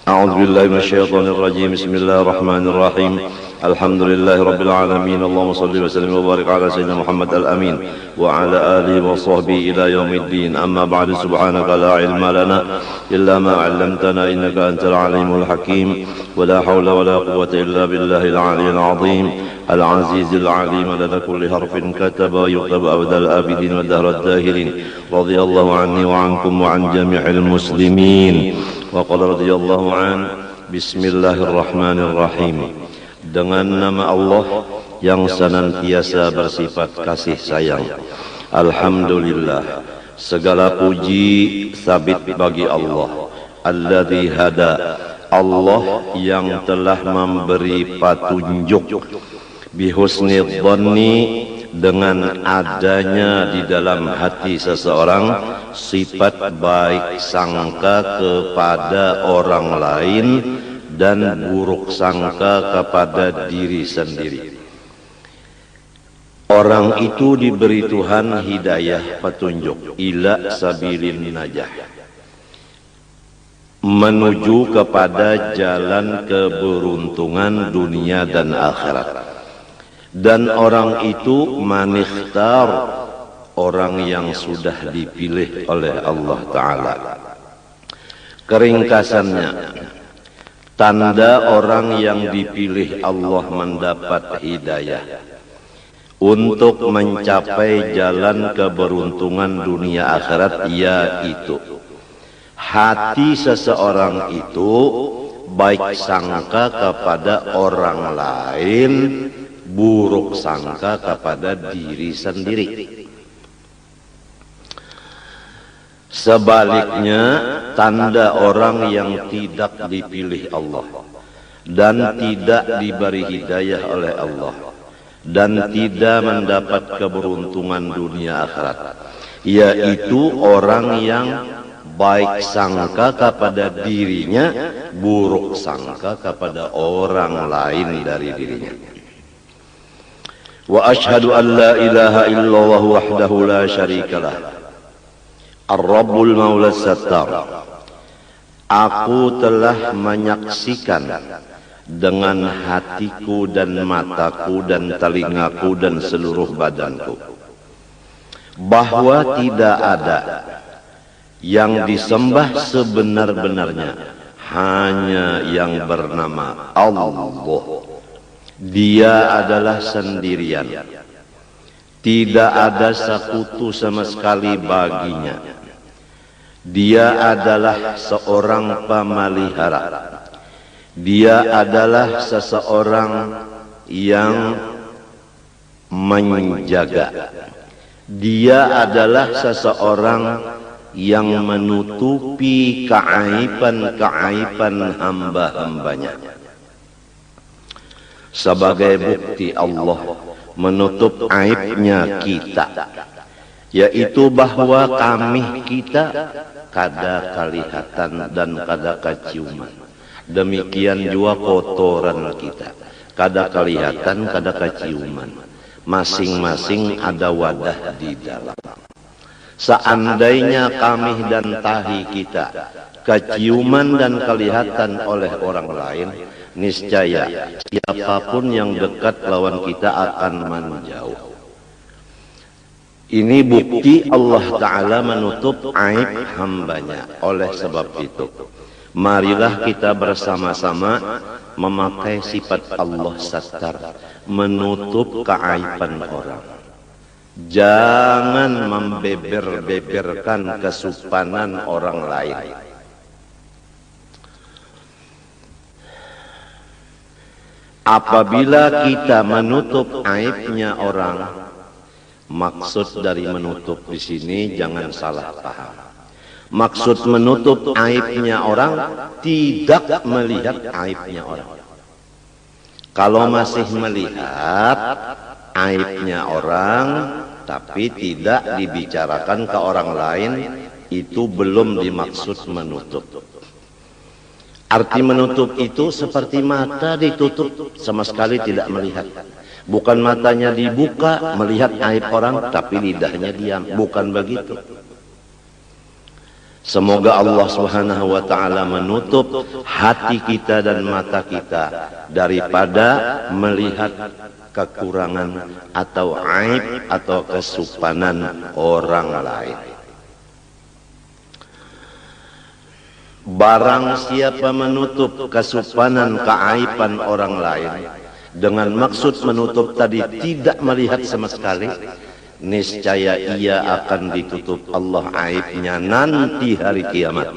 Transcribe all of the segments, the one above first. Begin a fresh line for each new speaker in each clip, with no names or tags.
أعوذ بالله من الشيطان الرجيم. بسم الله الرحمن الرحيم. الحمد لله رب العالمين. اللهم صل وسلم وبارك على سيدنا محمد الأمين وعلى آله وصحبه إلى يوم الدين. أما بعد، سبحانك لا علم لنا إلا ما علمتنا إنك أنت العليم الحكيم. ولا حول ولا قوة إلا بالله العلي العظيم العزيز العليم. لدى كل حرف كتب ويكتب أبدا الآبدين ودهر الداهرين. رضي الله عني وعنكم وعن جميع المسلمين. وقال رضي الله عنه. Bismillahirrahmanirrahim. Dengan nama Allah yang senantiasa bersifat kasih sayang. Alhamdulillah, segala puji sabit bagi Allah. Alladzi hada, Allah yang telah memberi petunjuk. Bihusni dhanni, dengan adanya di dalam hati seseorang sifat baik sangka kepada orang lain dan buruk sangka kepada diri sendiri. Orang itu diberi Tuhan hidayah, petunjuk, ila sabilin najah, menuju kepada jalan keberuntungan dunia dan akhirat. Dan orang itu manikhtar, orang yang sudah dipilih oleh Allah Ta'ala. Keringkasannya, tanda orang yang dipilih Allah mendapat hidayah untuk mencapai jalan keberuntungan dunia akhirat, yaitu hati seseorang itu baik sangka kepada orang lain, buruk sangka kepada diri sendiri. Sebaliknya, tanda orang yang tidak dipilih Allah dan tidak diberi hidayah oleh Allah dan tidak mendapat keberuntungan dunia akhirat, yaitu orang yang baik sangka kepada dirinya, buruk sangka kepada orang lain dari dirinya. Wa ashhadu an la ilaha illallah wahdahu la syarikalah, ar-rabbul maula sattar. Aku telah menyaksikan dengan hatiku dan mataku dan telingaku dan seluruh badanku bahwa tidak ada yang disembah sebenar-benarnya, hanya yang bernama Allah. Dia adalah sendirian, tidak ada sekutu sama sekali baginya. Dia adalah seorang pemelihara. Dia adalah seseorang yang menjaga. Dia adalah seseorang yang menutupi keaiban-keaiban hamba-hambanya. Sebagai bukti Allah menutup aibnya kita, yaitu bahwa kami kita kada kelihatan dan kada keciuman. Demikian juga kotoran kita, kada kelihatan, kada keciuman. Masing-masing ada wadah di dalam. Seandainya kami dan tahi kita keciuman dan kelihatan oleh orang lain, niscaya siapapun yang dekat lawan kita akan menjauh. Ini bukti Allah Ta'ala menutup aib hambanya. Oleh sebab itu, marilah kita bersama-sama memakai sifat Allah Sattar, menutup keaiban orang. Jangan membeber-beberkan kesupanan orang lain. Apabila kita menutup aibnya orang, maksud dari menutup di sini jangan salah paham. Maksud menutup aibnya orang tidak melihat aibnya orang. Kalau masih melihat aibnya orang tapi tidak dibicarakan ke orang lain, itu belum dimaksud menutup. Arti menutup itu seperti mata ditutup, sama sekali tidak melihat. Bukan matanya dibuka melihat aib orang, tapi lidahnya diam. Bukan begitu. Semoga Allah Subhanahu wa taala menutup hati kita dan mata kita daripada melihat kekurangan atau aib atau kesupanan orang lain. Barang siapa menutup kesupanan keaiban orang lain dengan maksud menutup tadi tidak melihat sama sekali, niscaya ia akan ditutup Allah aibnya nanti hari kiamat.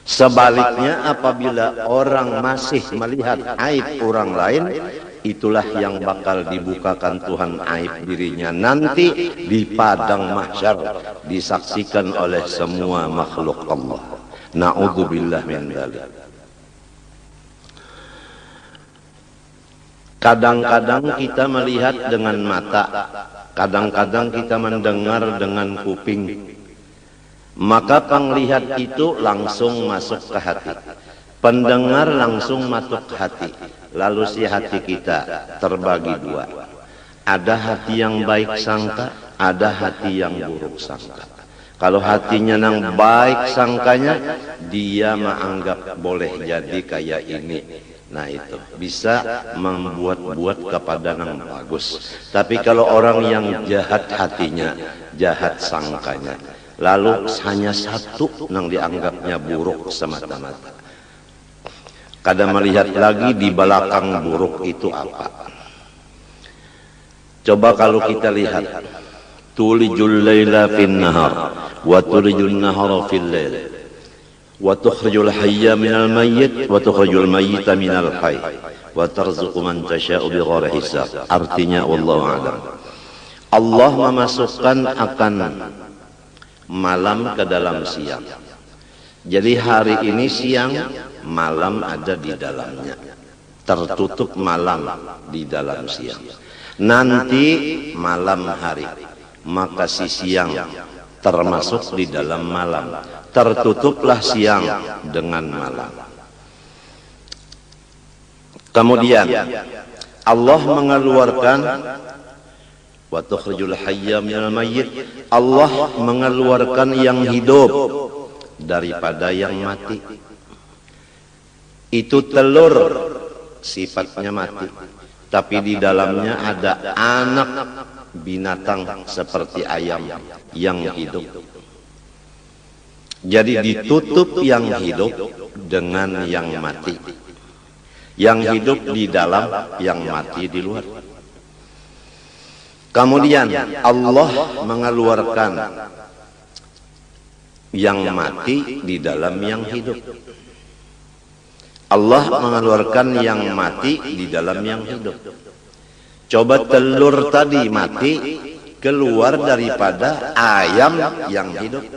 Sebaliknya apabila orang masih melihat aib orang lain, itulah yang bakal dibukakan Tuhan aib dirinya nanti di padang mahsyar, disaksikan oleh semua makhluk Allah. Na'udzubillah min dzalik. Kadang-kadang kita melihat dengan mata, kadang-kadang kita mendengar dengan kuping. Maka penglihat itu langsung masuk ke hati, pendengar langsung masuk ke hati. Lalu si hati kita terbagi dua. Ada hati yang baik sangka, ada hati yang buruk sangka. Kalau hatinya nang baik sangkanya, dia menganggap boleh jadi kayak ini. Nah itu bisa membuat-buat kepada nang bagus. Tapi kalau orang yang jahat hatinya, jahat sangkanya, lalu hanya satu nang dianggapnya buruk semata-mata. Kadang melihat lagi di belakang buruk itu apa. Coba kalau kita lihat, tulijul laila fin nahar wa tulijul nahara fil lail wa tukhrijul hayya minal mayyit wa tukhrijul mayyita minal hayy wa tarzuqu man tasha'u bighairi hisab. Artinya wallahu a'lam. Allah memasukkan akan malam ke dalam siang. Jadi hari ini siang, malam ada di dalamnya. Tertutup malam di dalam siang. Nanti malam hari, maka si siang termasuk di dalam malam. Tertutuplah siang dengan malam. Kemudian Allah mengeluarkan wa tukhrijul hayya minal mayyit. Allah mengeluarkan yang hidup daripada yang mati. Itu telur sifatnya mati, tapi di dalamnya ada anak binatang seperti ayam yang hidup. Jadi ditutup yang hidup dengan yang mati. Yang hidup di dalam, yang mati di luar. Kemudian Allah mengeluarkan yang mati di dalam yang hidup. Allah mengeluarkan yang mati di dalam yang hidup. Coba telur tadi mati keluar daripada ayam yang hidup.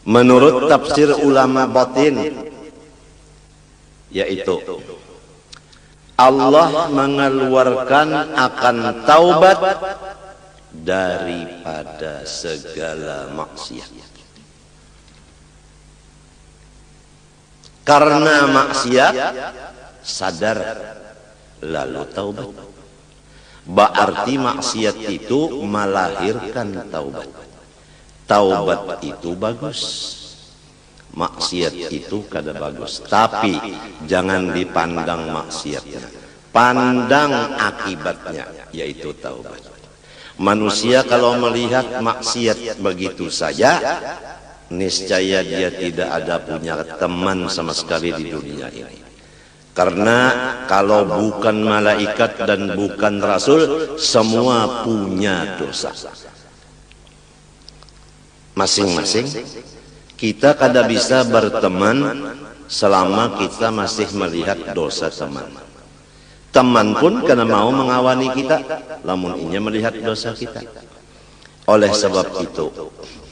Menurut tafsir ulama batin, yaitu Allah mengeluarkan akan taubat daripada segala maksiat. Karena maksiat sadar lalu taubat. Berarti maksiat itu melahirkan taubat. Taubat itu bagus, maksiat itu kada bagus. Tapi jangan dipandang maksiatnya, pandang akibatnya, yaitu taubat. Manusia kalau melihat maksiat begitu saja, niscaya dia tidak ada punya teman sama sekali di dunia ini. Karena kalau bukan malaikat dan bukan rasul, semua punya dosa. Masing-masing kita kada bisa berteman selama kita masih melihat dosa teman. Teman pun kada mau mengawani kita lamun inya melihat dosa kita. Oleh sebab itu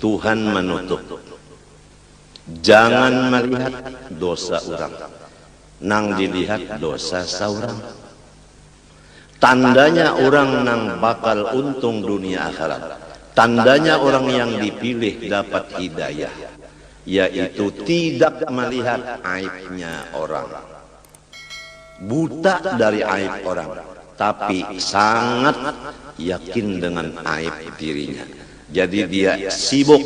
Tuhan menutup. Jangan melihat dosa orang, nang dilihat dosa saurang. Tandanya orang nang bakal untung dunia akhirat. Tandanya orang yang dipilih dapat hidayah, yaitu tidak melihat aibnya orang, buta dari aib orang, tapi sangat yakin dengan aib dirinya. Jadi dia sibuk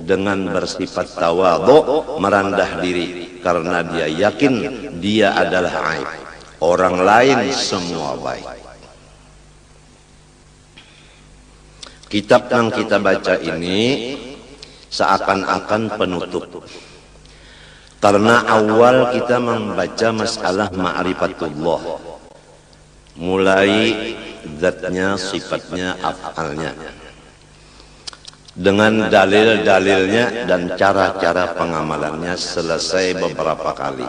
dengan bersifat tawadhu, merendah diri karena dia yakin dia adalah aib. Orang lain semua baik. Kitab yang kita baca ini seakan-akan penutup. Karena awal kita membaca masalah ma'rifatullah. Mulai zatnya, sifatnya, af'alnya. Dengan dalil-dalilnya dan cara-cara pengamalannya selesai beberapa kali.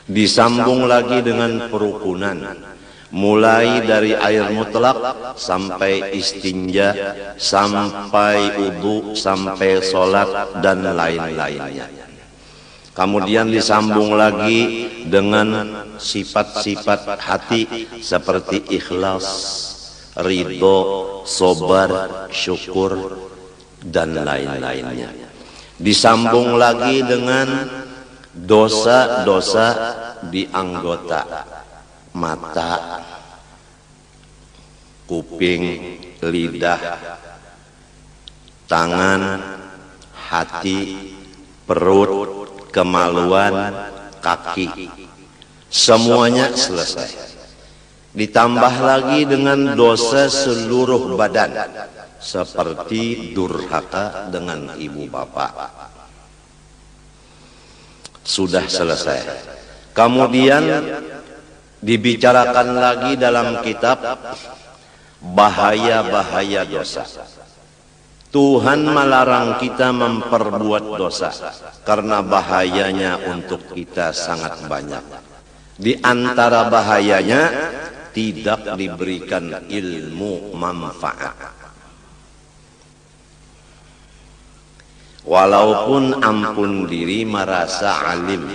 Disambung lagi dengan perukunan. Mulai dari air mutlak sampai istinja, sampai wudu, sampai sholat dan lain-lainnya. Kemudian disambung lagi dengan sifat-sifat hati seperti ikhlas, ridho, sabar, syukur dan lain-lainnya. Disambung lagi dengan dosa-dosa di anggota mata, kuping, lidah, tangan, hati, perut, kemaluan, kaki. Semuanya selesai. Ditambah lagi dengan dosa seluruh badan, seperti durhaka dengan ibu bapak. Sudah selesai. Kemudian dibicarakan lagi dalam kitab bahaya-bahaya dosa. Tuhan melarang kita memperbuat dosa karena bahayanya untuk kita sangat banyak. Di antara bahayanya tidak diberikan ilmu manfaat. Walaupun ampun diri merasa alim,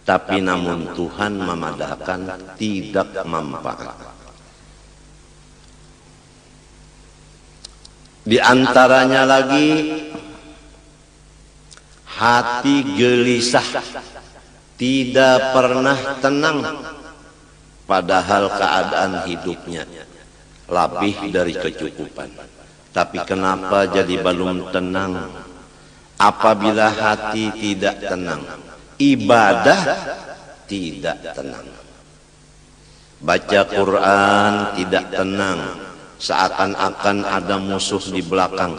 tapi namun Tuhan memadahkan tidak manfaat. Di antaranya lagi hati gelisah, tidak pernah tenang, padahal keadaan hidupnya lebih dari kecukupan. Tapi kenapa jadi belum tenang? Apabila hati tidak tenang, ibadah tidak tenang. Baca Quran tidak tenang, seakan-akan ada musuh di belakang.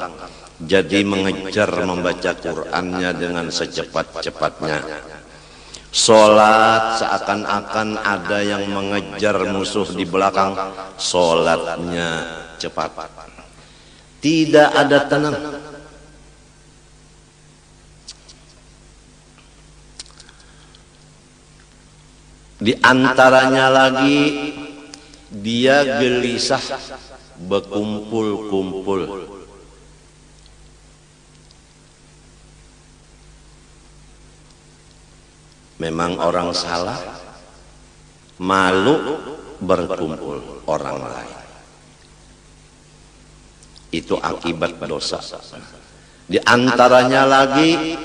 Jadi mengejar membaca Qurannya dengan secepat-cepatnya. Sholat seakan-akan ada yang mengejar musuh di belakang, sholatnya cepat. Tidak ada tenang. Di antaranya lagi dia gelisah berkumpul-kumpul. Memang orang salah, malu berkumpul orang lain. Itu akibat dosa. Di antaranya lagi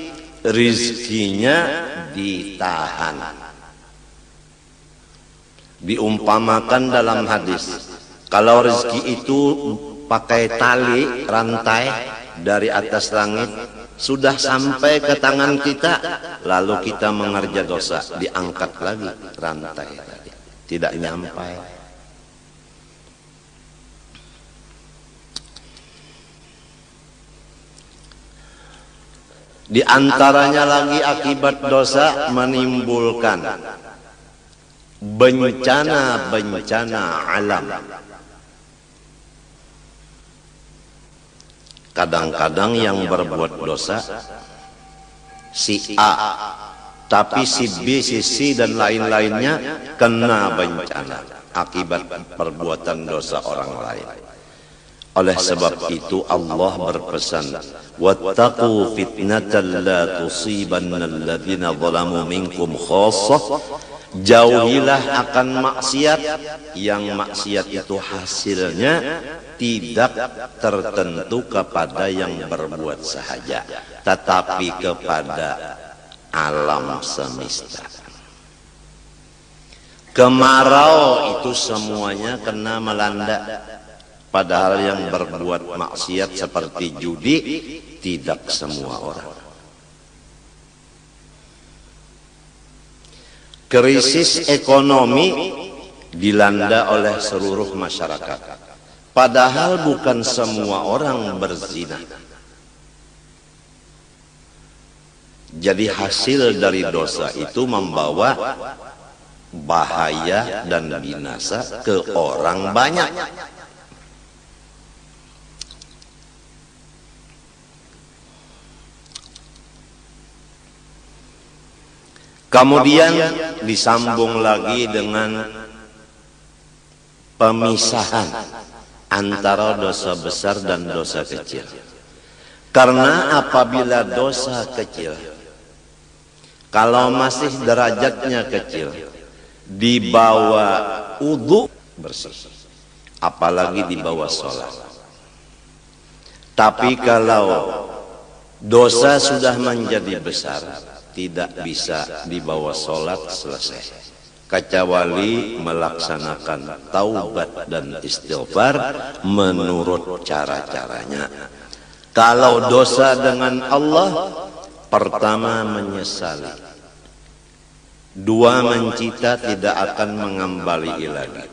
rizkinya ditahan. Diumpamakan dalam hadis, kalau rezeki itu pakai tali rantai dari atas langit, sudah sampai ke tangan kita, lalu kita mengerja dosa, diangkat lagi rantai tadi, tidak nyampai. Di antaranya lagi akibat dosa menimbulkan bencana-bencana alam. Kadang-kadang yang berbuat dosa si A, tapi si B, si C dan lain-lainnya kena bencana akibat perbuatan dosa orang lain. Oleh sebab itu Allah berpesan, wattaqu fitnatan la tusibanna alladziina zalamu minkum khassah. Jauhilah akan maksiat, yang maksiat itu hasilnya tidak tertentu kepada yang berbuat sahaja, tetapi kepada alam semesta. Kemarau itu semuanya kena melanda. Padahal yang berbuat maksiat seperti judi tidak semua orang. Krisis ekonomi dilanda oleh seluruh masyarakat. Padahal bukan semua orang berzina. Jadi hasil dari dosa itu membawa bahaya dan binasa ke orang banyak. Kemudian disambung lagi dengan pemisahan antara dosa besar dan dosa kecil. Karena apabila dosa kecil, kalau masih derajatnya kecil, dibawa wudu bersih, apalagi dibawa sholat. Tapi kalau dosa sudah menjadi besar, tidak bisa dibawa sholat selesai, kecuali melaksanakan taubat dan istighfar menurut cara-caranya. Kalau dosa dengan Allah, pertama menyesali, dua mencita tidak akan mengembali lagi,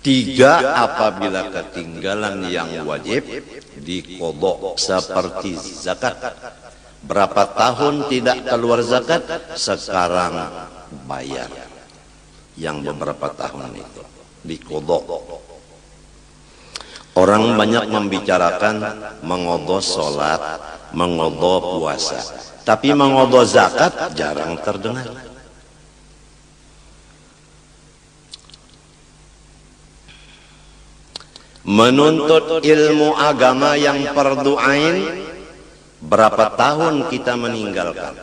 tiga apabila ketinggalan yang wajib diqodho seperti zakat. Berapa tahun tidak keluar zakat, sekarang bayar yang beberapa tahun itu diqodho. Orang banyak membicarakan mengodho sholat, mengodho puasa, tapi mengodho zakat jarang terdengar. Menuntut ilmu agama yang fardu ain, berapa tahun kita meninggalkan?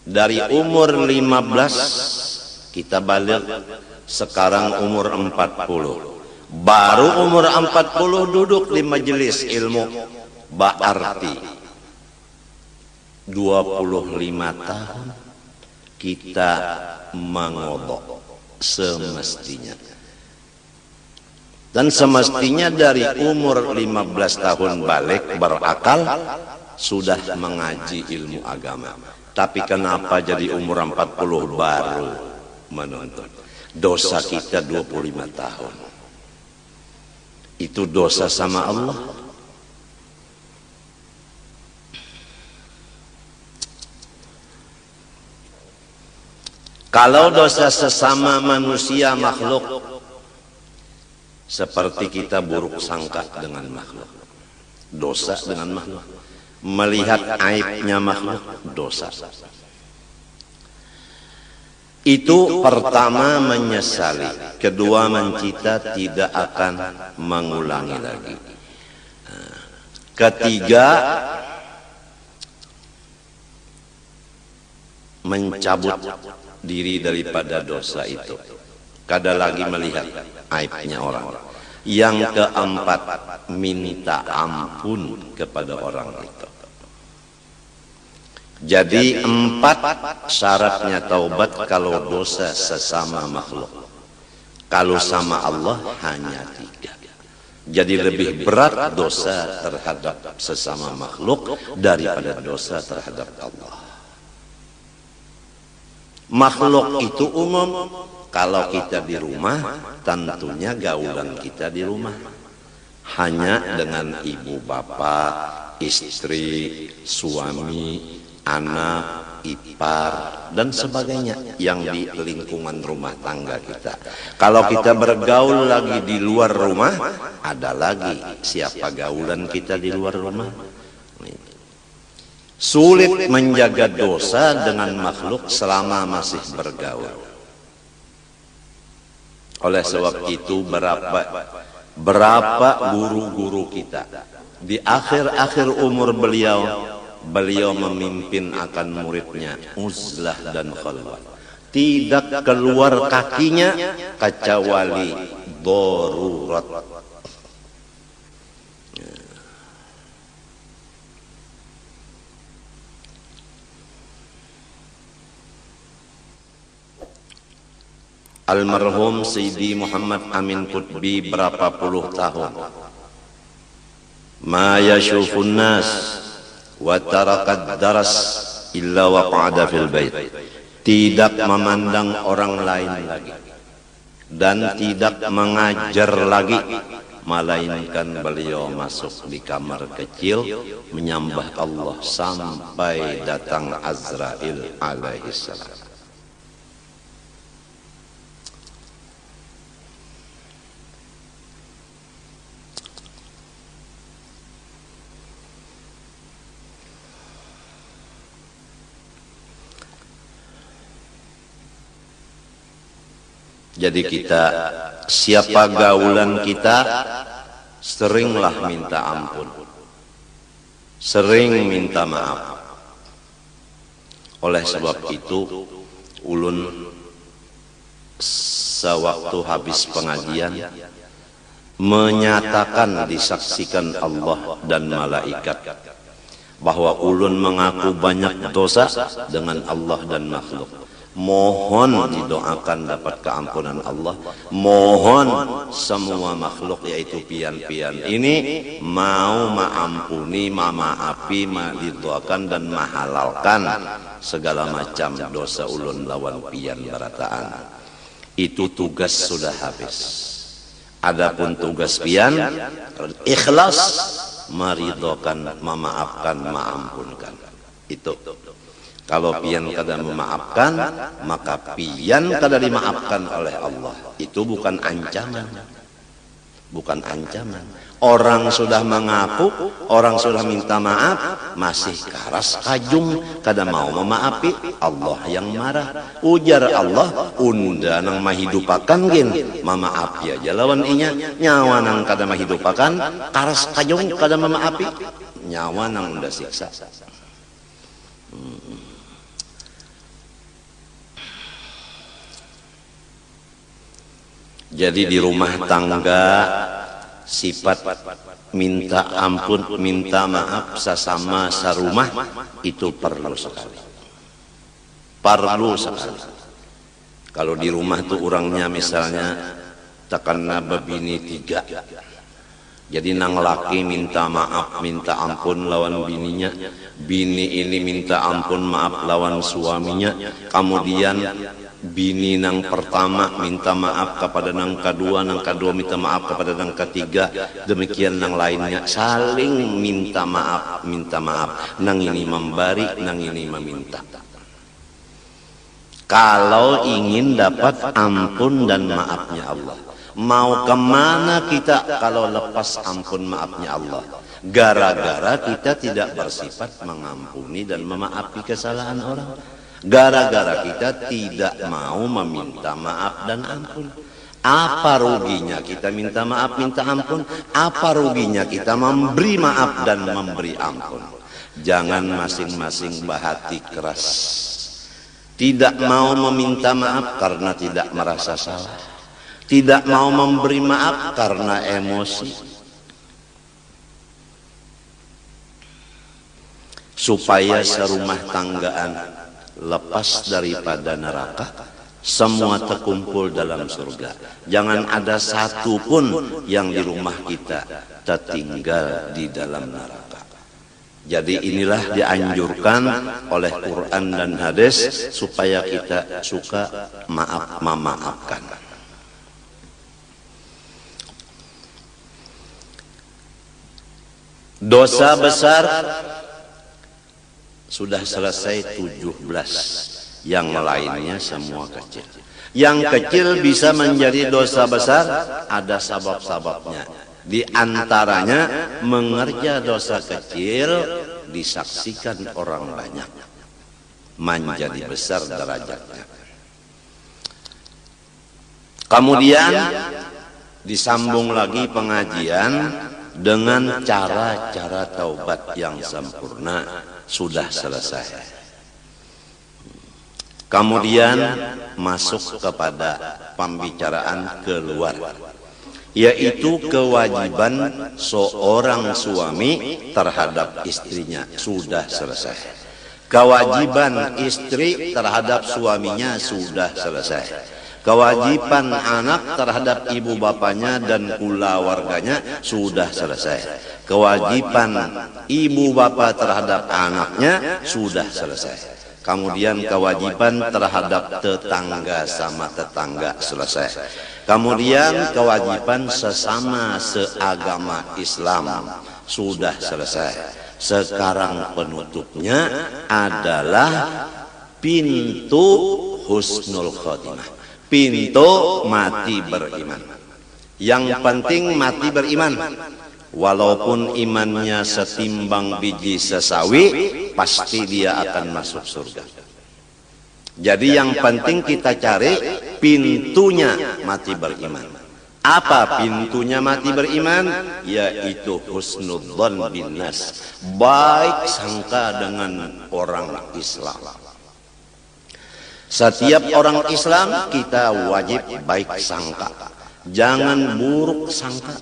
Dari umur 15 kita balik, sekarang umur 40. Baru umur 40 duduk di majelis ilmu, berarti 25 tahun kita mengodho semestinya. Dan semestinya dari umur 15 tahun balik berakal, sudah mengaji ilmu agama. Tapi kenapa jadi umur 40 baru menuntut? Dosa kita 25 tahun. Itu dosa sama Allah. Kalau dosa sesama manusia makhluk, seperti kita buruk sangka dengan makhluk, dosa dengan makhluk. Melihat aibnya makhluk, dosa. Itu pertama menyesali, kedua mencita tidak akan mengulangi lagi, ketiga mencabut diri daripada dosa itu, kada lagi melihat aibnya orang. Yang keempat, minta ampun kepada orang itu. Jadi 4 syaratnya taubat kalau dosa sesama makhluk. Kalau sama Allah hanya 3. Jadi lebih berat dosa terhadap sesama makhluk daripada dosa terhadap Allah. Makhluk itu umum. Kalau kita di rumah, tentunya gaulan kita di rumah hanya dengan ibu bapak, istri, suami, anak, ipar, dan sebagainya yang di lingkungan rumah tangga kita. Kalau kita bergaul lagi di luar rumah, ada lagi siapa gaulan kita di luar rumah. Sulit menjaga dosa dengan makhluk selama masih bergaul. Oleh sebab itu berapa guru-guru kita di akhir-akhir umur beliau memimpin akan muridnya uzlah dan khalwat, tidak keluar kakinya kecuali darurat. almarhum Sayyidi Muhammad Amin Qutbi berapa puluh tahun. Ma yashufun nas wa tarakad daras illa waqa'ada fil bait. Tidak memandang orang lain lagi dan tidak mengajar lagi, melainkan beliau masuk di kamar kecil menyembah Allah sampai datang Azrail alaihissalam. Jadi kita, siapa gaulan kita, seringlah minta ampun, sering minta maaf. Oleh sebab itu, ulun sewaktu habis pengajian menyatakan, disaksikan Allah dan malaikat bahwa ulun mengaku banyak dosa dengan Allah dan makhluk. Mohon didoakan dapat keampunan Allah. Mohon semua makhluk yaitu pian-pian ini mau maampuni, mamaapi, didoakan dan mahalalkan segala macam dosa ulun lawan pian berataan. Itu tugas sudah habis. Adapun tugas pian ikhlas meridhokan, memaafkan, maampunkan. Itu. Kalau pian kada memaafkan, maka pian kada dimaafkan oleh Allah. Itu bukan ancaman. Bukan ancaman. Orang sudah mengaku, orang sudah minta maaf, masih karas kajung, kada mau memaafi, Allah yang marah. Ujar Allah, unda nang mahidupakan gin, mamaafi aja lawan inya. Nyawa nang kada mahidupakan, karas kajung kada memaafi, nyawa nang unda siksa. Jadi di rumah tangga sifat minta ampun, minta maaf sesama sarumah itu perlu sekali. Perlu sekali. Kalau di rumah tuh orangnya misalnya takana bebini 3. Jadi nang laki minta maaf, minta ampun lawan bininya, bini ini minta ampun maaf lawan suaminya, kemudian bini nang pertama minta maaf kepada nang kedua minta maaf kepada nang ketiga, demikian nang lainnya saling minta maaf, nang ini memberi, nang ini meminta. Kalau ingin dapat ampun dan maafnya Allah, mau kemana kita kalau lepas ampun maafnya Allah? Gara-gara kita tidak bersifat mengampuni dan memaafi kesalahan orang. Gara-gara kita tidak mau meminta maaf dan ampun. Apa ruginya kita minta maaf, minta ampun? Apa ruginya kita memberi maaf dan memberi ampun? Jangan masing-masing bahati keras. Tidak mau meminta maaf karena tidak merasa salah. Tidak mau memberi maaf karena emosi. Supaya serumah tanggaan lepas daripada neraka, semua terkumpul dalam surga. Jangan ada satu pun yang di rumah kita tertinggal di dalam neraka. Jadi inilah dianjurkan oleh Quran dan hadis supaya kita suka memaafkan. Dosa besar sudah selesai 17, yang lainnya semua kecil. Yang kecil bisa menjadi dosa besar, ada sabab-sababnya. Di antaranya mengerja dosa kecil disaksikan orang banyak, menjadi besar derajatnya. Kemudian disambung lagi pengajian dengan cara-cara taubat yang sempurna. Sudah selesai. Kemudian masuk kepada pembicaraan keluar, yaitu kewajiban seorang suami terhadap istrinya. Sudah selesai. Kewajiban istri terhadap suaminya sudah selesai. Kewajiban anak terhadap ibu bapanya dan keluarganya sudah selesai. Kewajiban ibu bapa terhadap anaknya sudah selesai. Kemudian kewajiban terhadap tetangga sama tetangga selesai. Kemudian kewajiban sesama seagama Islam sudah selesai. Sekarang penutupnya adalah pintu husnul khotimah. Pintu mati beriman. Yang penting mati beriman. Walaupun imannya setimbang biji sesawi, pasti dia akan masuk surga. Jadi yang penting kita cari pintunya mati beriman. Apa pintunya mati beriman? Yaitu husnudzon bin nas, baik sangka dengan orang Islam. Setiap orang Islam kita wajib baik sangka, jangan buruk sangka.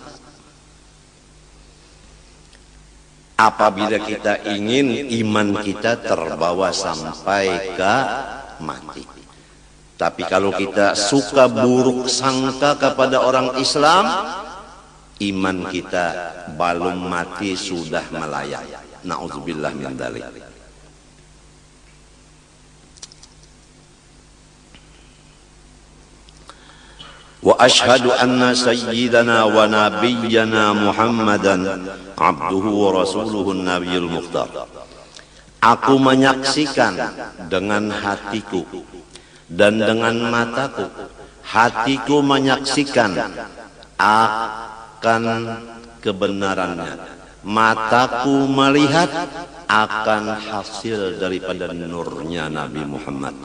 Apabila kita ingin iman kita terbawa sampai ke mati. Tapi kalau kita suka buruk sangka kepada orang Islam, iman kita belum mati sudah melayang. Na'udzubillah min dzalik. Wa ashhadu anna sayyidana wa nabiyyana Muhammadan abduhu wa rasuluhu nabiyul mukhtar. Aku menyaksikan dengan hatiku dan dengan mataku. Hatiku menyaksikan akan kebenarannya. Mataku melihat akan hasil daripada nurnya Nabi Muhammad,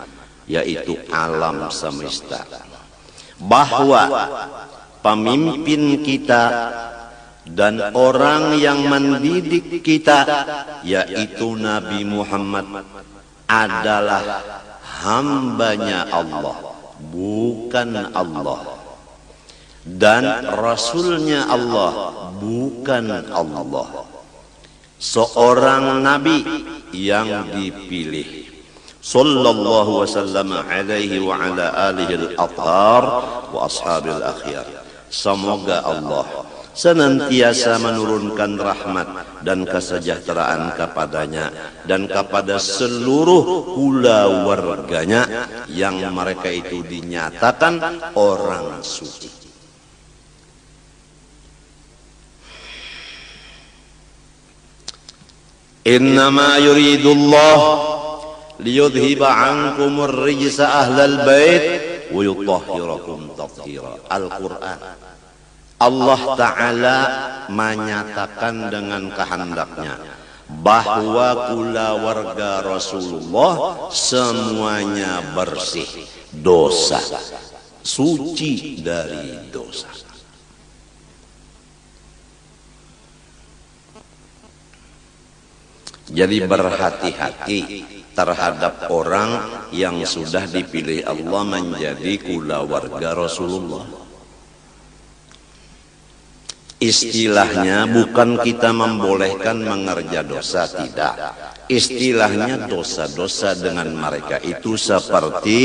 yaitu alam semesta. Bahwa pemimpin kita dan orang yang mendidik kita, yaitu Nabi Muhammad, adalah hambanya Allah, bukan Allah, dan Rasulnya Allah, bukan Allah. Seorang Nabi yang dipilih, sallallahu wasallam alaihi wa ala alihi al-athhar wa ashabil akhyar. Semoga Allah senantiasa menurunkan rahmat dan kesejahteraan kepadanya dan kepada seluruh keluarganya yang mereka itu dinyatakan orang suci. Innama yuridullah liyudhiba ankumur rijsa ahlal bait wa yutahhirakum tathira. Al-Quran. Allah Ta'ala menyatakan dengan kehendaknya bahwa keluarga Rasulullah semuanya bersih dosa, suci dari dosa. Jadi berhati-hati terhadap orang yang sudah dipilih Allah menjadi keluarga Rasulullah. Istilahnya bukan kita membolehkan mengerja dosa, tidak. Istilahnya dosa-dosa dengan mereka itu seperti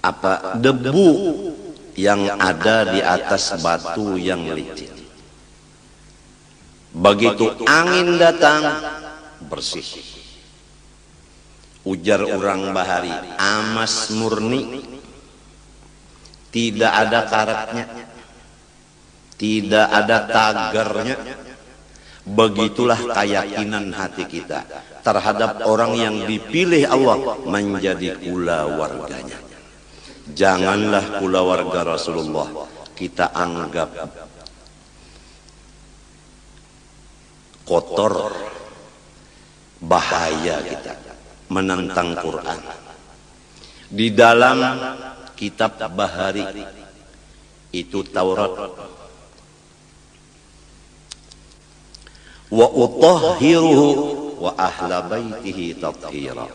apa? Debu yang ada di atas batu yang licin. Begitu angin datang, bersih. Ujar orang Bahari, amas murni, tidak ada karatnya, tidak ada tagarnya. Begitulah keyakinan hati kita terhadap orang yang dipilih Allah menjadi keluarganya. Janganlah keluarga Rasulullah kita anggap kotor, bahaya kita menentang Quran. Di dalam kitab Bahari itu Taurat, wa utahhiruhu wa ahla baitihi tathira.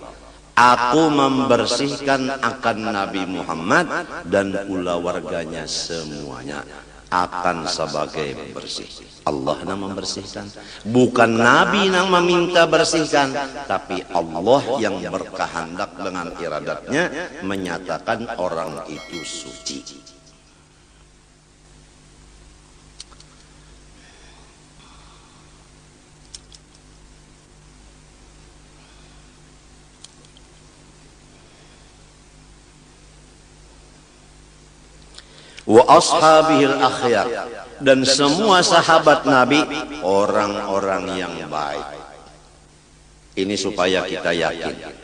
Aku membersihkan akan Nabi Muhammad dan keluarganya semuanya. akan sebagai bersih. Allah yang membersihkan, bukan Nabi yang meminta bersihkan, tapi Allah yang berkehendak dengan iradatnya menyatakan orang itu suci. Wa ashabihil akhyar, dan semua sahabat Nabi orang-orang yang baik. Ini supaya kita yakin.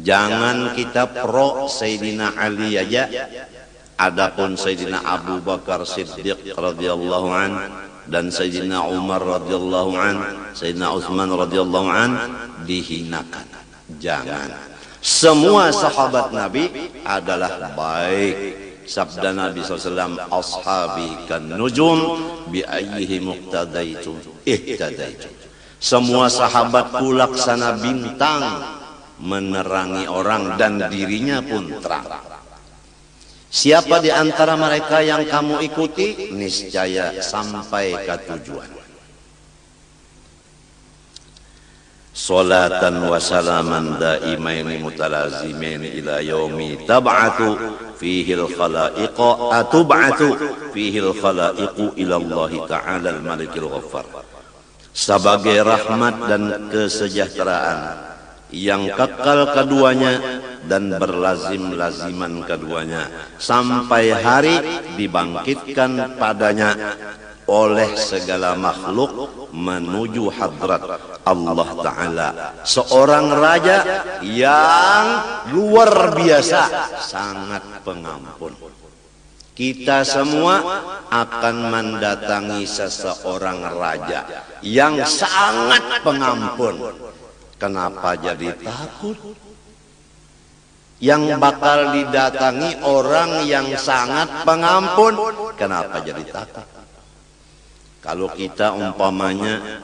Jangan kita pro Sayyidina Ali aja. Adapun Sayyidina Abu Bakar Siddiq radhiyallahu an dan Sayyidina Umar radhiyallahu an, Sayyidina Utsman radhiyallahu an dihinakan. Jangan. Semua sahabat Nabi adalah baik. Sabda Nabi SAW, ashabi kan nujum bi ayyihi muqtadaitu ihtadaitu. Semua sahabatku laksana bintang menerangi orang dan dirinya pun terang. Siapa di antara mereka yang kamu ikuti, niscaya sampai ke tujuan. Salatan wa salaman daimaini mutalazimaini ila yaumi tab'atu fihi al-khalaiqa atub'atu fihi al-khalaiqu ila Allah ta'ala al-malikil ghaffar. Sebagai rahmat dan kesejahteraan yang kekal keduanya dan berlazim-laziman keduanya sampai hari dibangkitkan padanya oleh segala makhluk menuju hadrat Allah Ta'ala, seorang raja yang luar biasa, sangat pengampun. Kita semua akan mendatangi seseorang raja yang sangat pengampun. Kenapa jadi takut? Yang bakal didatangi orang yang sangat pengampun, kenapa jadi takut? Kalau kita umpamanya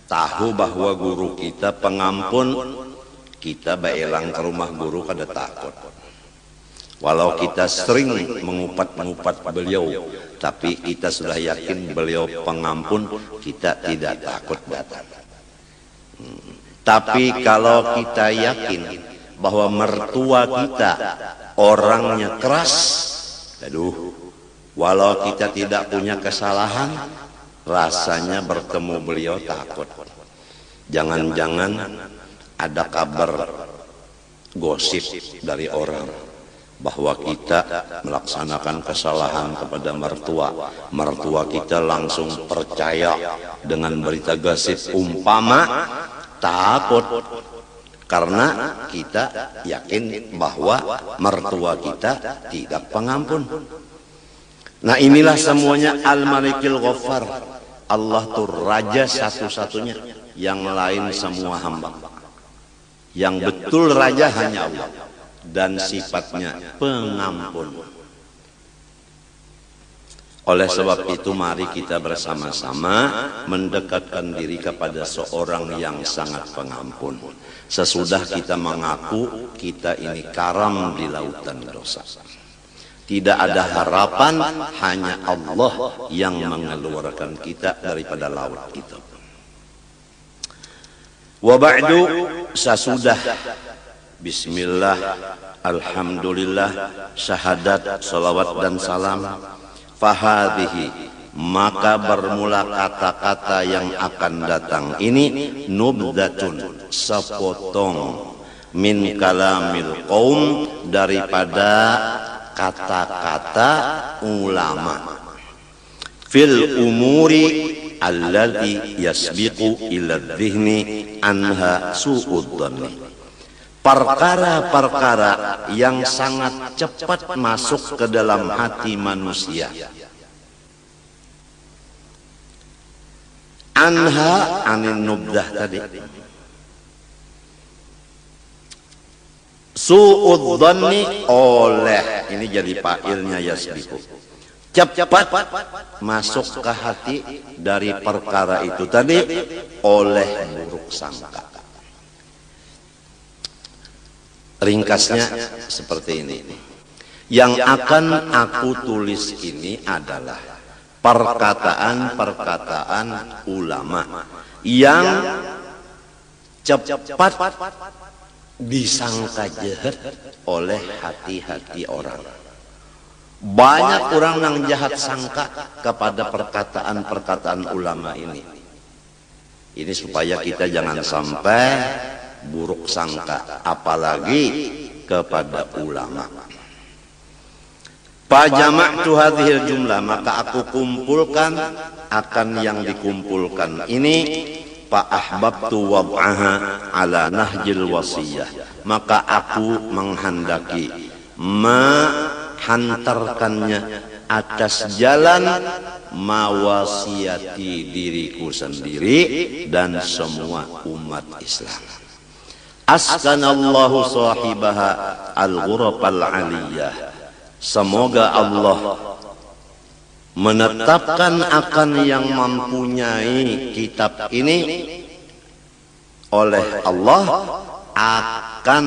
tahu bahwa guru kita pengampun, kita baelang ke rumah guru kada takut. Walau kita sering mengupat-ngupat beliau, tapi kita sudah yakin beliau pengampun, kita tidak takut datang. Tapi kalau kita yakin bahwa mertua kita orangnya keras, aduh, walau kita tidak punya kesalahan, rasanya bertemu beliau takut. Jangan-jangan ada kabar gosip dari orang bahwa kita melaksanakan kesalahan kepada mertua. Mertua kita langsung percaya dengan berita gosip, umpama takut karena kita yakin bahwa mertua kita tidak pengampun. Nah, inilah semuanya Al-Malikil Ghaffar. Allah tuh raja satu-satunya, yang lain semua hamba. Yang betul raja hanya Allah, dan sifatnya pengampun. Oleh sebab itu mari kita bersama-sama mendekatkan diri kepada seorang yang sangat pengampun. Sesudah kita mengaku kita ini karam di lautan dosa. Tidak ada harapan, hanya Allah yang mengeluarkan kita daripada laut itu. Wa ba'du, sesudah bismillah, alhamdulillah, syahadat, salawat dan salam, fahadhihi, maka bermula kata-kata yang akan datang ini nubdatun, sepotong min kalamil qaum, daripada kata-kata ulama fil umuri allati yasbiqu ila dhihni anha su'uddhanni, perkara-perkara yang sangat cepat masuk ke dalam hati manusia. Anha anin nubdah tadi, su'uddhanni oleh, ini jadi fa'ilnya yasbiqu, cepat masuk ke hati dari perkara itu tadi oleh buruk sangka. Ringkasnya seperti ini. Yang akan aku tulis ini adalah
perkataan-perkataan ulama yang cepat disangka jahat oleh hati-hati orang. Banyak orang yang jahat sangka kepada perkataan-perkataan ulama ini. Ini supaya kita jangan sampai buruk sangka, apalagi kepada ulama. Fajama'tu hadhil jumlah, maka aku kumpulkan akan yang dikumpulkan ini. Fa ahbabtu wad'aha ala nahjil wasiyah, maka aku menghendaki menghantarkannya atas jalan mawasiati diriku sendiri dan semua umat Islam. Askanallahu sahibaha al-ghurafal aliyah, semoga Allah menetapkan akan yang mempunyai kitab ini oleh Allah akan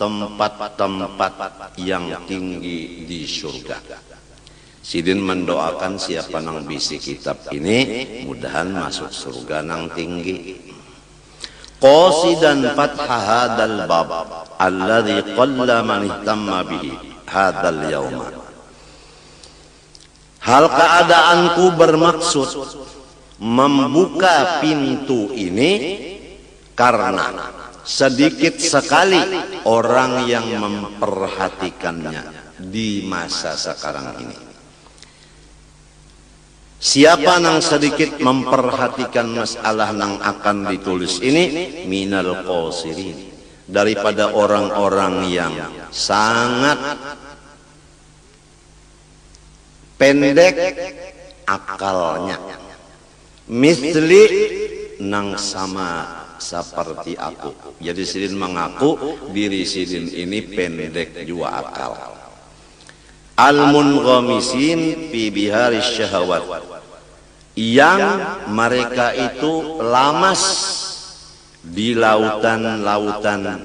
tempat-tempat yang tinggi di surga. Sidin mendoakan siapa nang bisi kitab ini mudahan masuk surga nang tinggi. Qasidan fatha hadal bab alladhi qalla man ihtamma bihi hadal yawma. Hal keadaanku bermaksud membuka pintu ini karena sedikit sekali orang yang memperhatikannya di masa sekarang ini. Siapa yang sedikit memperhatikan masalah yang akan ditulis ini? Minal qasirin, daripada orang-orang yang sangat pendek akalnya, misli nang sama seperti aku. Jadi sidin mengaku diri sidin ini pendek juga akal. Al-munghamisin fi bihari syahwat, yang mereka itu lamas di lautan-lautan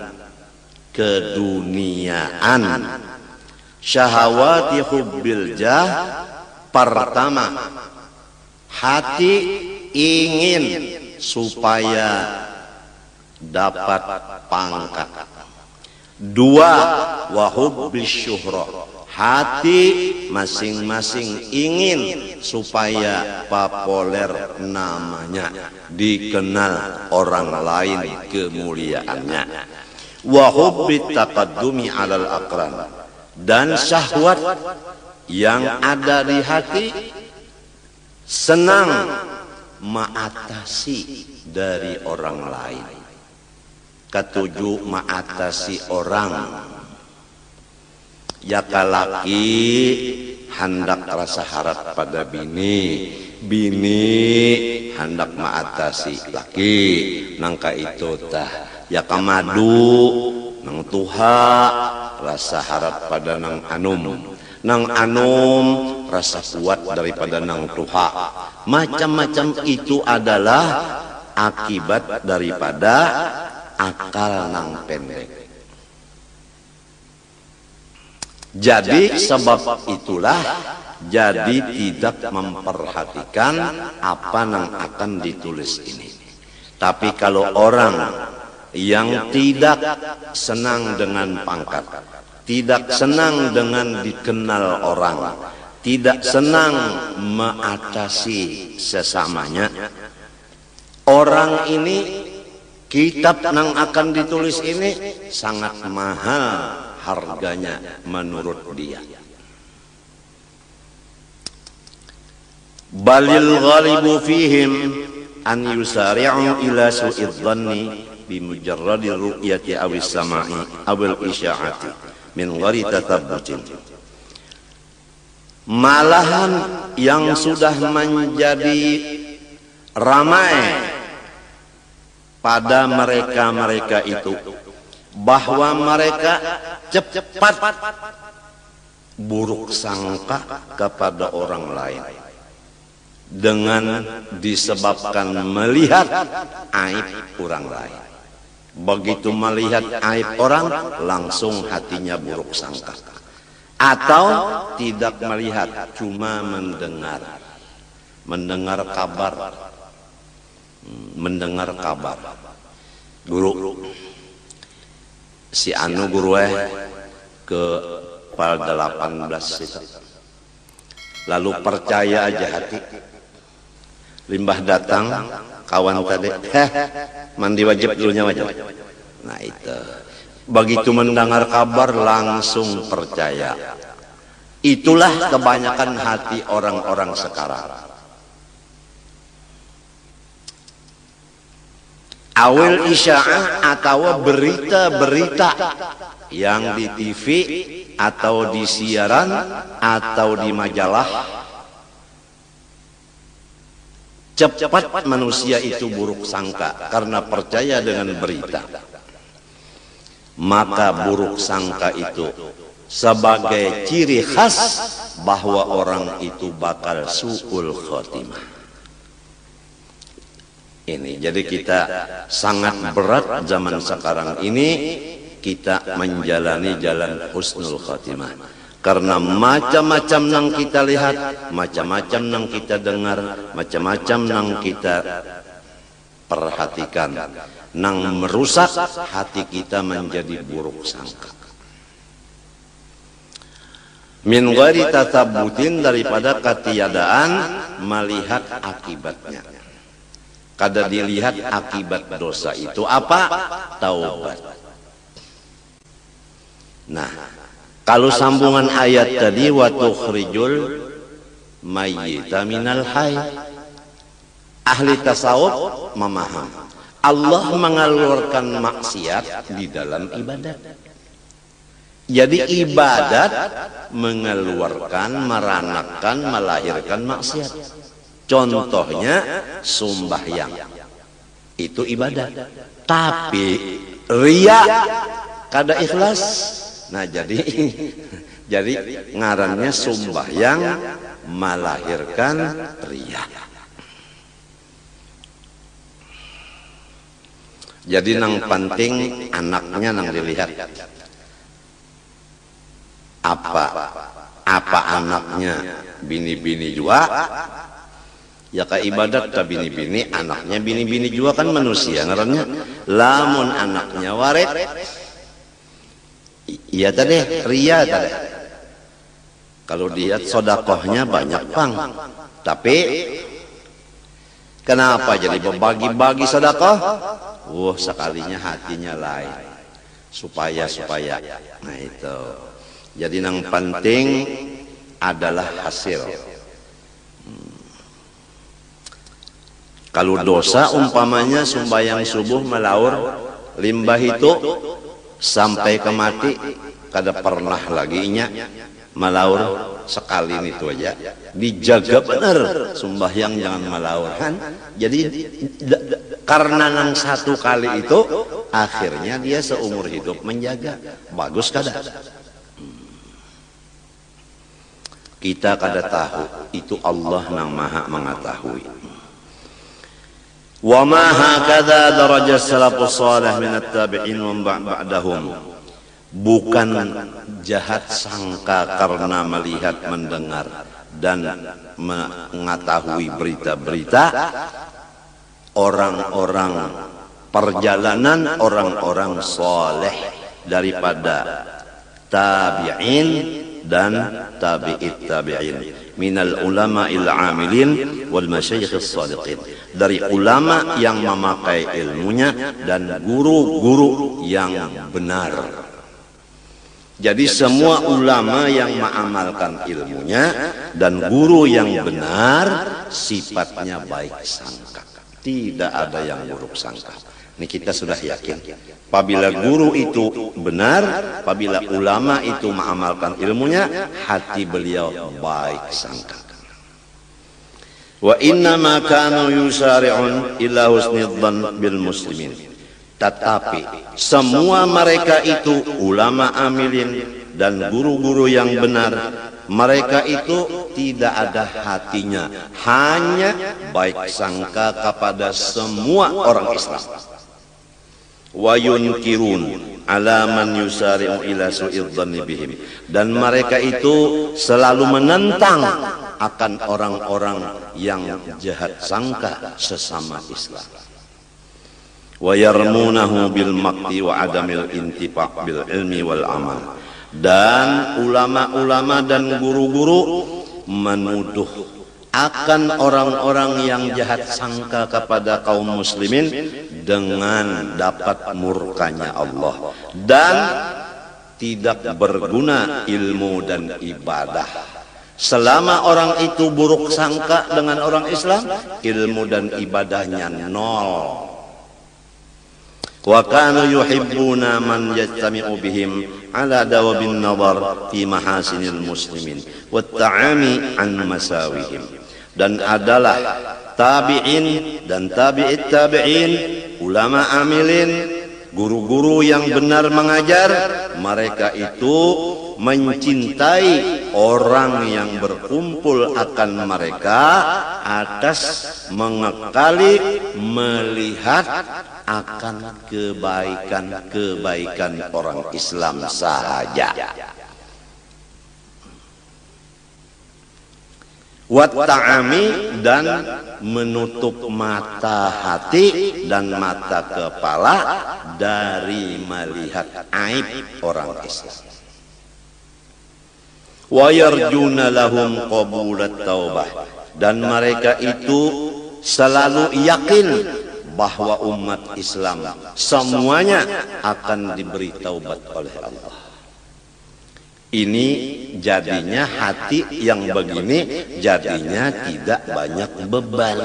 keduniaan. Syahwati hubbil jah, pertama hati ingin supaya dapat pangkat. Dua, wa hubbis syuhra, hati masing-masing ingin supaya populer namanya, dikenal orang lain kemuliaannya. Wa hubbit taqaddumi alal aqran, dan syahwat yang ada di hati senang mengatasi dari orang lain. Ketujuh, mengatasi orang. Ya kalaki hendak rasa harap pada bini, bini hendak mengatasi laki, nangka itu tah ya kamadu nang tuha rasa harap pada nang anum rasa kuat daripada nang tuha. Macam-macam itu adalah akibat daripada akal nang pendek. Jadi sebab itulah jadi tidak memperhatikan apa yang akan ditulis ini. Tapi kalau orang yang tidak senang dengan pangkat, tidak senang dengan dikenal orang, tidak senang mengatasi sesamanya, orang ini kitab yang akan ditulis ini sangat mahal harganya menurut dia. Balil ghalibu fihim an yusari'u ila su'idh dhanni bi mujarradi ru'yati awis sama'i awil isya'ati min ghairi tatabbutin. Malahan yang sudah menjadi ramai pada mereka-mereka itu bahwa mereka cepat buruk sangka kepada orang lain dengan disebabkan melihat aib orang lain. Begitu melihat aib orang langsung hatinya buruk sangka, atau tidak melihat cuma mendengar mendengar kabar. Mendengar kabar. Guru, si anu guru ke pal 18 itu. Lalu percaya aja hati. Limbah datang, kawan tadi, mandi wajib dulunya wajib. Nah itu, begitu mendengar kabar langsung percaya. Itulah kebanyakan hati orang-orang sekarang. Awil isya'ah atau berita-berita yang di TV atau di siaran atau di majalah, cepat manusia itu buruk sangka karena percaya dengan berita. Maka buruk sangka itu sebagai ciri khas bahwa orang itu bakal su'ul khotimah. Ini jadi kita sangat berat zaman sekarang ini kita menjalani jalan husnul khotimah karena macam-macam yang kita lihat, macam-macam yang kita dengar, macam-macam yang kita perhatikan yang merusak hati kita menjadi buruk sangka. Min ghairi tatabbutin, daripada ketiadaan melihat akibatnya. Kada dilihat akibat dosa itu apa? Taubat. Nah, kalau sambungan ayat tadi wa tukhrijul mayyita minal hayy. Ahli tasawuf memaham Allah mengeluarkan maksiat di dalam ibadat. Jadi ibadat mengeluarkan, meranakan, melahirkan maksiat. Contohnya sembahyang itu ibadat, tapi riya kada ikhlas. Nah jadi ngarannya sembahyang melahirkan riya. Jadi nang penting anaknya nang dilihat apa anaknya bini-bini juga. Ya ka ibadat ka bini-bini, anaknya bini-bini juga kan manusia ngarannya. Lamun anaknya waret, iya tadi ria tadi. Kalau lihat sodakohnya banyak pang, tapi kenapa jadi berbagi-bagi sodakoh? Sekalinya hatinya lain, supaya. Nah itu. Jadi yang penting adalah hasil. Kalau dosa umpamanya sembahyang subuh melaur limbah itu sampai ke mati kada pernah lagi nya melaur sekali itu aja, dijaga benar sembahyang jangan melaur kan. Jadi karena nang satu kali itu akhirnya dia seumur hidup menjaga. Bagus kada? Kita kada tahu, itu Allah nang maha mengetahui. Wa ma hakadha darajat salafus salih min at-tabi'in wa ba'dahum. Bukan jahat sangka karena melihat, mendengar dan mengetahui berita-berita orang-orang perjalanan orang-orang saleh daripada tabi'in dan tabi'it tabi'in minal ulama'il amilin wal masyayikh as-sadiqin, dari ulama yang memakai ilmunya dan guru-guru yang benar. Jadi semua ulama yang mengamalkan ilmunya dan guru yang benar sifatnya baik sangka, tidak ada yang buruk sangka. Ini kita sudah yakin. Apabila guru itu benar, apabila ulama itu mengamalkan ilmunya, hati beliau baik sangka. Wa inna ma kanu yusari'un ila husnidzan bil muslimin. Tetapi semua mereka itu ulama amilin dan guru-guru yang benar, mereka itu tidak ada hatinya, hanya baik sangka kepada semua orang Islam. Wa yunkirun ala man yusari'u ila su'idzanni bihim, dan mereka itu selalu menentang akan orang-orang yang jahat sangka sesama Islam. Wa yarmunahu bil maqti wa adamil intifa' bil ilmi wal amal. Dan ulama-ulama dan guru-guru menuduh akan orang-orang yang jahat sangka kepada kaum muslimin dengan dapat murkanya Allah dan tidak berguna ilmu dan ibadah. Selama orang itu buruk sangka dengan orang Islam, ilmu dan ibadahnya nol. Wa kanu yuhibbuna man yajtami'u bihim ala dawabin nazar fi mahasinil muslimin wa ta'ami an masawihim. Dan adalah tabi'in dan tabi'it tabi'in, ulama amilin, guru-guru yang benar mengajar, mereka itu mencintai orang yang berkumpul akan mereka atas mengekali melihat akan kebaikan-kebaikan orang Islam sahaja. Wat ta'ami, dan menutup mata hati dan mata kepala dari melihat aib orang Islam. Wa yarjuna lahum qabulat taubah, dan mereka itu selalu yakin bahwa umat Islam semuanya akan diberi taubat oleh Allah. Ini jadinya hati yang begini jadinya tidak banyak beban.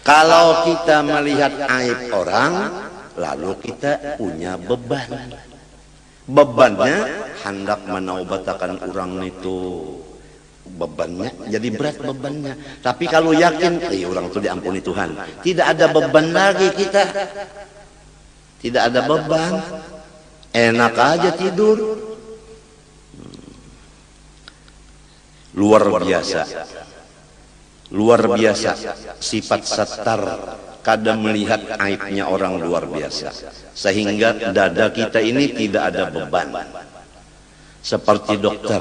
Kalau kita melihat aib orang, lalu kita punya beban. Bebannya hendak menaubatakan orang itu. Bebannya jadi berat bebannya. Tapi kalau yakin, orang itu diampuni Tuhan, tidak ada beban lagi kita. Tidak ada beban, enak aja tidur. Luar biasa, luar biasa sifat satar, kadang melihat aibnya orang luar biasa, sehingga dada kita ini tidak ada beban. Seperti dokter,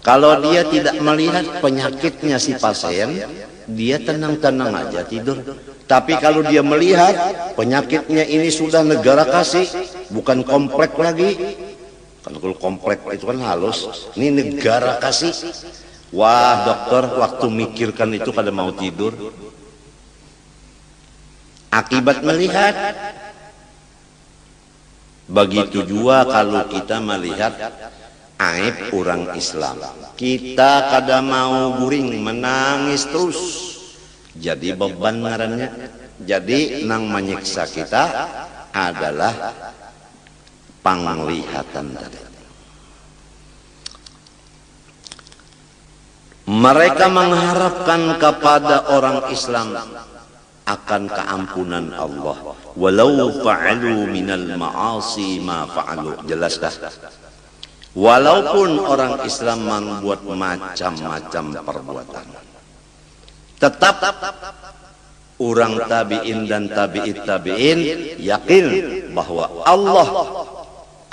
kalau dia tidak melihat penyakitnya si pasien, dia tenang-tenang aja tidur. Tapi kalau dia melihat penyakitnya ini sudah negara kasih, bukan komplek lagi. Kalau komplek itu kan halus, ini negara kasih. Wah, dokter waktu mikirkan itu kada mau tidur. Akibat melihat. Begitu juga kalau kita melihat aib orang Islam, kita kada mau guring, menangis terus. Jadi beban ngarannya. Jadi nang menyiksa kita adalah penglihatan tadi. Mereka mengharapkan kepada orang Islam akan keampunan Allah. Walau fa'alu minal ma'asi ma fa'alu. Jelas dah. Walaupun orang Islam membuat macam-macam perbuatan, tetap orang tabi'in dan tabi'it tabi'in yakin bahwa Allah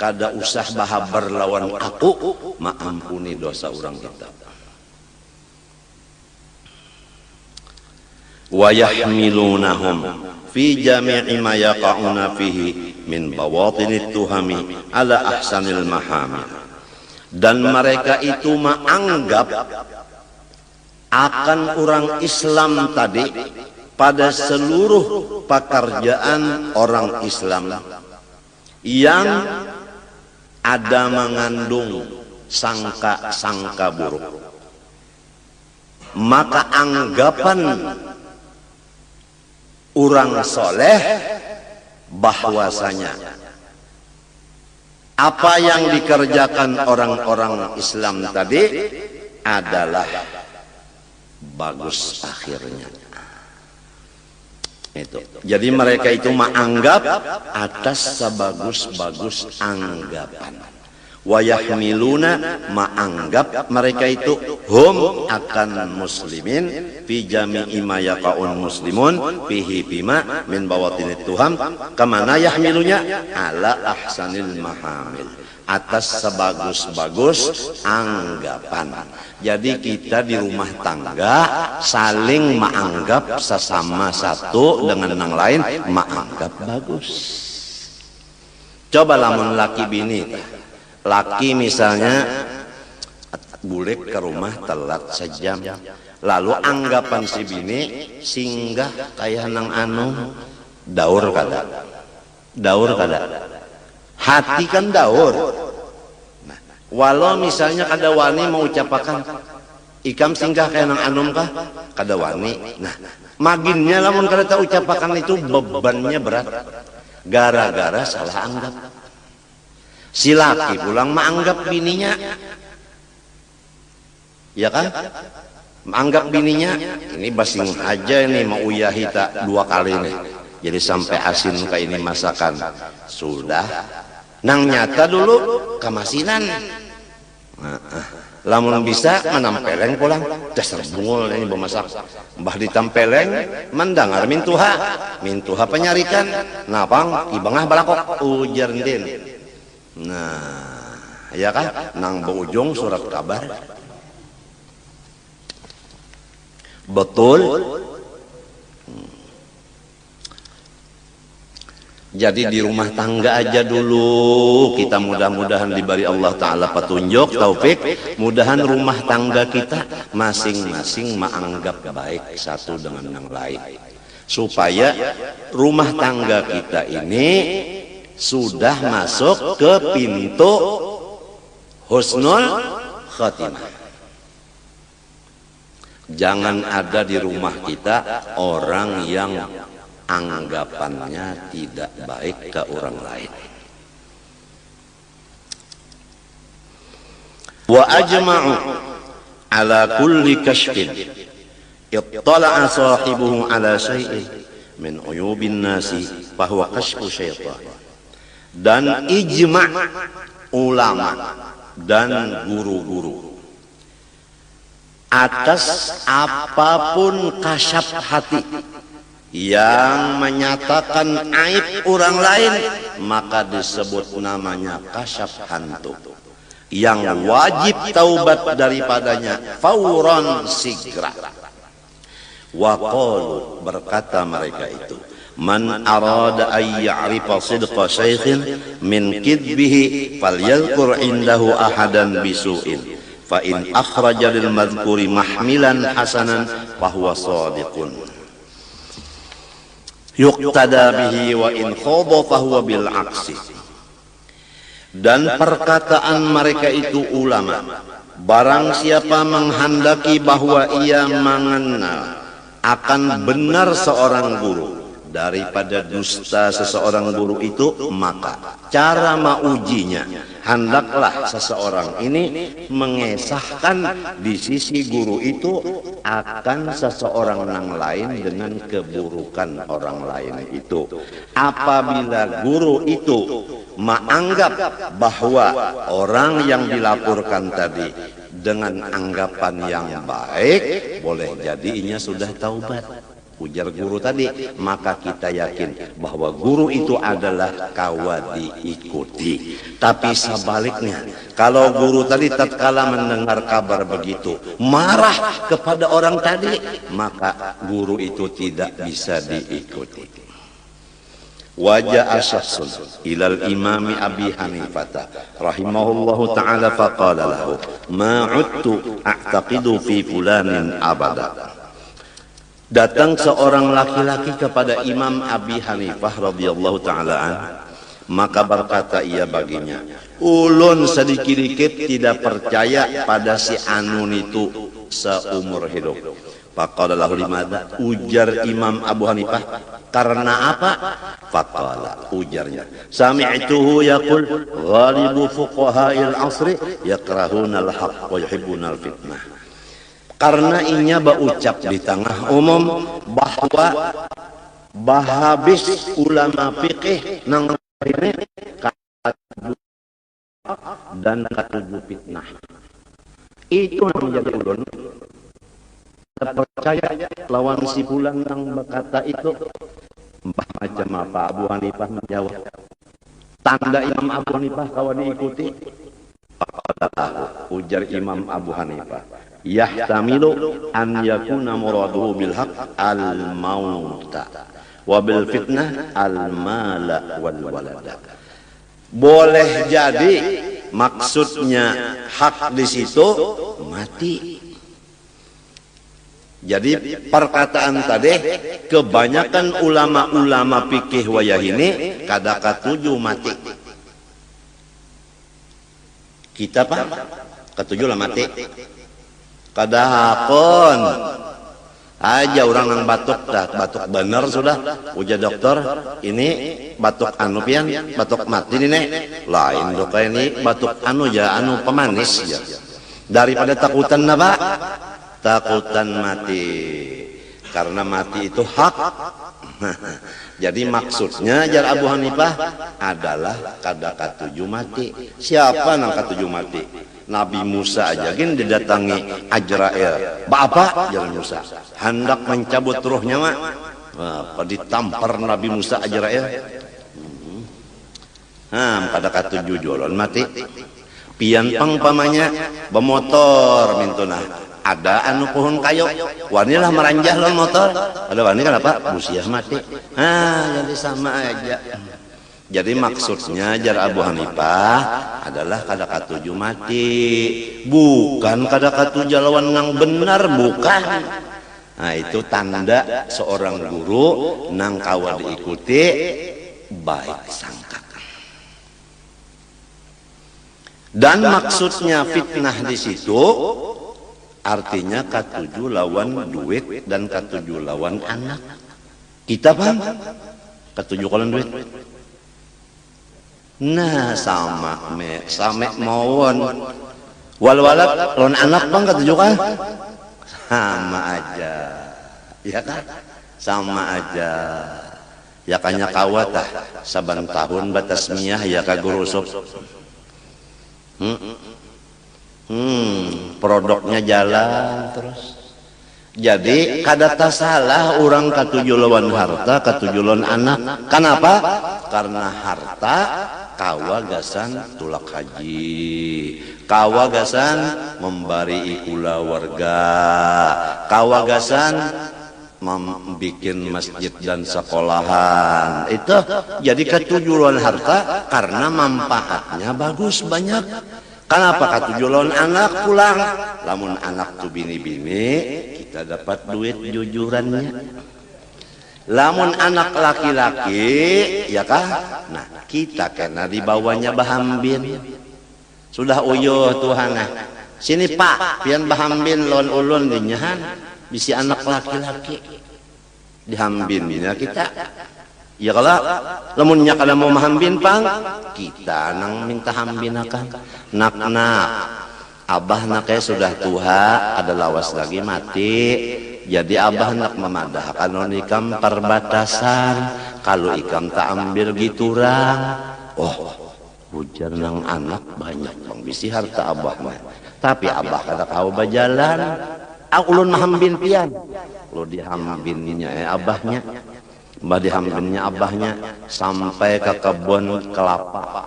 kada usah bahas berlawan aku, maampuni dosa orang kita. Wa yahmilunahum fi jami'i ma yaqa'una fihi min bawatinit tuhami ala ahsanil mahamid. Dan mereka itu menganggap akan orang Islam tadi pada seluruh pekerjaan orang Islam yang ada mengandung sangka-sangka buruk, maka anggapan orang soleh bahwasanya apa yang dikerjakan orang-orang Islam tadi adalah bagus akhirnya. Itu. Jadi mereka itu menganggap atas sebagus-bagus anggapan. Wa yahmiluna, menganggap mereka itu hum akan muslimin fi jami'i ma yaqa'un muslimun fihi bima min bawatinit tuham kemana yahmilunya ala ahsanil mahamil, atas sebagus-bagus anggapan. Jadi kita di rumah tangga saling menganggap sesama satu dengan yang lain menganggap bagus. Coba lamun laki bini, laki misalnya bulik ke rumah telat sejam, lalu anggapan si bini singgah kayak nang anu daur kada, hati kan daur. Nah, walau misalnya kada wani mau ucapakan ikam singgah kayak nang anum kah kada wani. Nah, maginnya lamun kada tahu ucapakan itu bebannya berat gara-gara salah anggap. Si laki pulang menganggap bininya, ya kan? Menganggap bininya ini basing aja nih mau uyahi tak 2 kali nih. Jadi sampai asin kayak ini masakan sudah nang nyata dulu kamasinan. Lamun bisa menampeleng pulang dasar bungul ini bemasak mbah ditampeleng mendengar mintuha penyarikan napang ibangah balakok ujar din. Nah ya kan nang berujung surat kabar betul. Jadi di rumah tangga aja dulu kita mudah-mudahan diberi Allah Ta'ala petunjuk, taufik. Mudahan rumah tangga kita masing-masing menganggap baik satu dengan yang lain. Supaya rumah tangga kita ini sudah masuk ke pintu husnul khatimah. Jangan ada di rumah kita orang yang anggapannya tidak baik ke orang lain. Wa ajma'u ala kulli kashfin ittala'a sahibuhu ala syai'in min uyubin nasi fahuwa kashfu syaitan. Dan ijma' ulama dan guru-guru atas apapun kasyaf hati yang menyatakan aib orang lain, maka disebut namanya kasyaf hantu yang wajib taubat daripadanya fauran sigra. Wa qalu, berkata mereka itu, man arada ay ya'rifa sidqa syaikhin min kidbihi falyadhkur indahu ahadan bisu'in fa in akhraja lil madhkuri mahmilan hasanan fahuwa shadiqun yuqtada bihi wa in khaba fahuwa bil aksi. Dan perkataan mereka itu ulama, barang siapa menghendaki bahwa ia mengenal akan benar seorang guru daripada dusta seseorang guru itu, maka cara maujinya hendaklah seseorang ini mengesahkan di sisi guru itu akan seseorang yang lain dengan keburukan orang lain itu. Apabila guru itu menganggap bahwa orang yang dilaporkan tadi dengan anggapan yang baik, boleh jadi inya sudah taubat, ujar guru tadi, maka kita yakin bahwa guru itu adalah kawa diikuti. Tapi sebaliknya, kalau guru tadi tatkala mendengar kabar begitu marah kepada orang tadi, maka guru itu tidak bisa diikuti. Wajah asyaksun ilal imami Abi Hanifah rahimahullahu ta'ala faqala lahu ma'udtu a'taqidu fi fulanin abada. Datang seorang laki-laki kepada Imam Abi Hanifah radhiyallahu ta'ala an, maka berkata ia baginya, ulun sedikit-dikit tidak percaya pada si Anun itu seumur hidup. Faqala lahu limadha, ujar Imam Abu Hanifah, karena apa? Faqala, ujarnya, sami'tuhu yaqul ghalibu fuqaha'il asri yakrahuna al-haq wa yuhibbuna al-fitnah. Karena inya berucap di tengah umum bahwa bahabis ulama fikih nang ini dan katuju fitnah. Itu menjadi ulun percaya lawan si pulang yang berkata itu. Mbah macam apa? Abu Hanifah menjawab, tanda Imam Abu Hanifah kawan diikuti. Ujar Imam Abu Hanifah, yahtamilu an yakuna muraduhu bil haq al mauta wa bil fitnah al mala wal walada. Boleh jadi maksudnya hak di situ mati. Jadi perkataan tadi kebanyakan ulama-ulama fikih wayah ini kada katuju mati. Kita pak katuju lah mati. Kada hakon aja orang yang batuk dah, batuk bener sudah. Ujar dokter, ini batuk anu pian, batuk mati nih. Lain dok ini batuk anu ya, anu pemanis ya. Daripada takutan apa? Takutan mati. Karena mati itu hak. Jadi maksudnya jar Abu Hanifah adalah kada katuju mati. Siapa nang katuju mati? Nabi Musa aja gin didatangi Ajrail. Bapak jar Musa hendak mencabut ruhnya mak. Apa ditampar Nabi Musa Ajrail? Kada katuju jolon mati. Pian pang pamanya bemotor mintuna. Ada anu pohon kayu, wanilah meranjah lon motor. Ada wani kenapa? Musiah mati. Jadi sama aja. Jadi maksudnya jar Abu Hanifah adalah kada katuju mati, bukan kada katuju lawan nang benar, bukan. Nah itu tanda seorang guru nang kawa diikuti baik sangka. Dan maksudnya fitnah di situ artinya katuju lawan duit dan katuju lawan anak. Kita paham? Katuju lawan duit. Nah sama mawon. Wal-walad lawan anak bang katuju kan? Sama aja. Ya kan? Sama aja. Ya kanya kawat ah. Saban tahun batas miyah ya kagurusuk. Produknya jalan terus. Jadi kada salah orang katuju lawan harta, katuju lawan anak. Kenapa? Karena harta kawagasan tulak haji, kawagasan membari ikula warga, kawagasan membikin masjid dan sekolahan. Itu jadi katuju lawan harta karena manfaatnya bagus banyak. Kenapa katuju lawan anak pulang? Lamun anak tu bini-bini, kita dapat duit jujurannya. Lamun anak laki-laki, ya kah? Nah, kita kena dibawanya bahambin. Sudah uyuh Tuhan. Sini Pak, pian bahambin lawan ulun dinyahan. Bisi anak laki-laki. Dihambinnya kita. Ya kalau lamunnya kada mau mahambin pang, kita nang minta hambin akan. Nak abah naknya sudah tua, ada lawas lagi mati. Jadi abah nak memadahkan on ikam perbatasan. Kalau ikam tak ambil giturang, hujan nang anak banyak bang bisi harta abah mah. Tapi abah kada kau bajalan. Ulun mahambin pian. Lo dihambinnya abahnya. Mbah dihambinnya abahnya sampai ke kebun kelapa.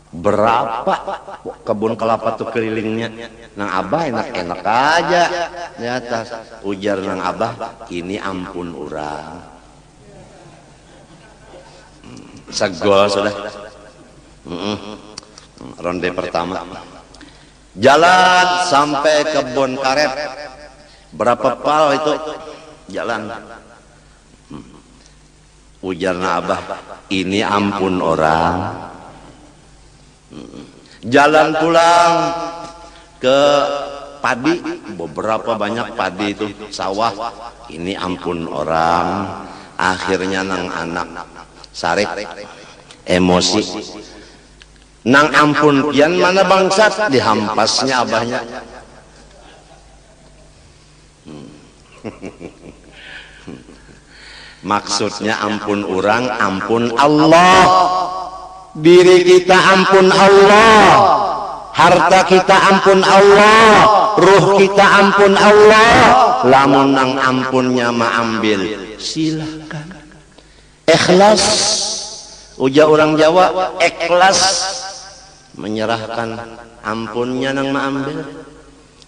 Berapa kebun kelapa tuh kelilingnya? Nang abah enak-enak aja di atas. Ujar nang abah, ini ampun urang. Segol sudah. Ronde pertama. Jalan sampai kebun karet. Berapa pal itu jalan? Ujarna abah, ini ampun orang. Jalan pulang ke padi, beberapa banyak padi itu sawah. Ini ampun orang. Akhirnya nang anak sarik emosi. Nang ampun pian mana bangsat, dihampasnya abahnya. Maksudnya ampun orang, ampun Allah. Diri kita ampun Allah. Harta kita ampun Allah. Ruh kita ampun Allah. Lamun nang ampunnya ma ambil, silakan. Ikhlas. Ujar orang Jawa, ikhlas menyerahkan ampunnya nang maambil.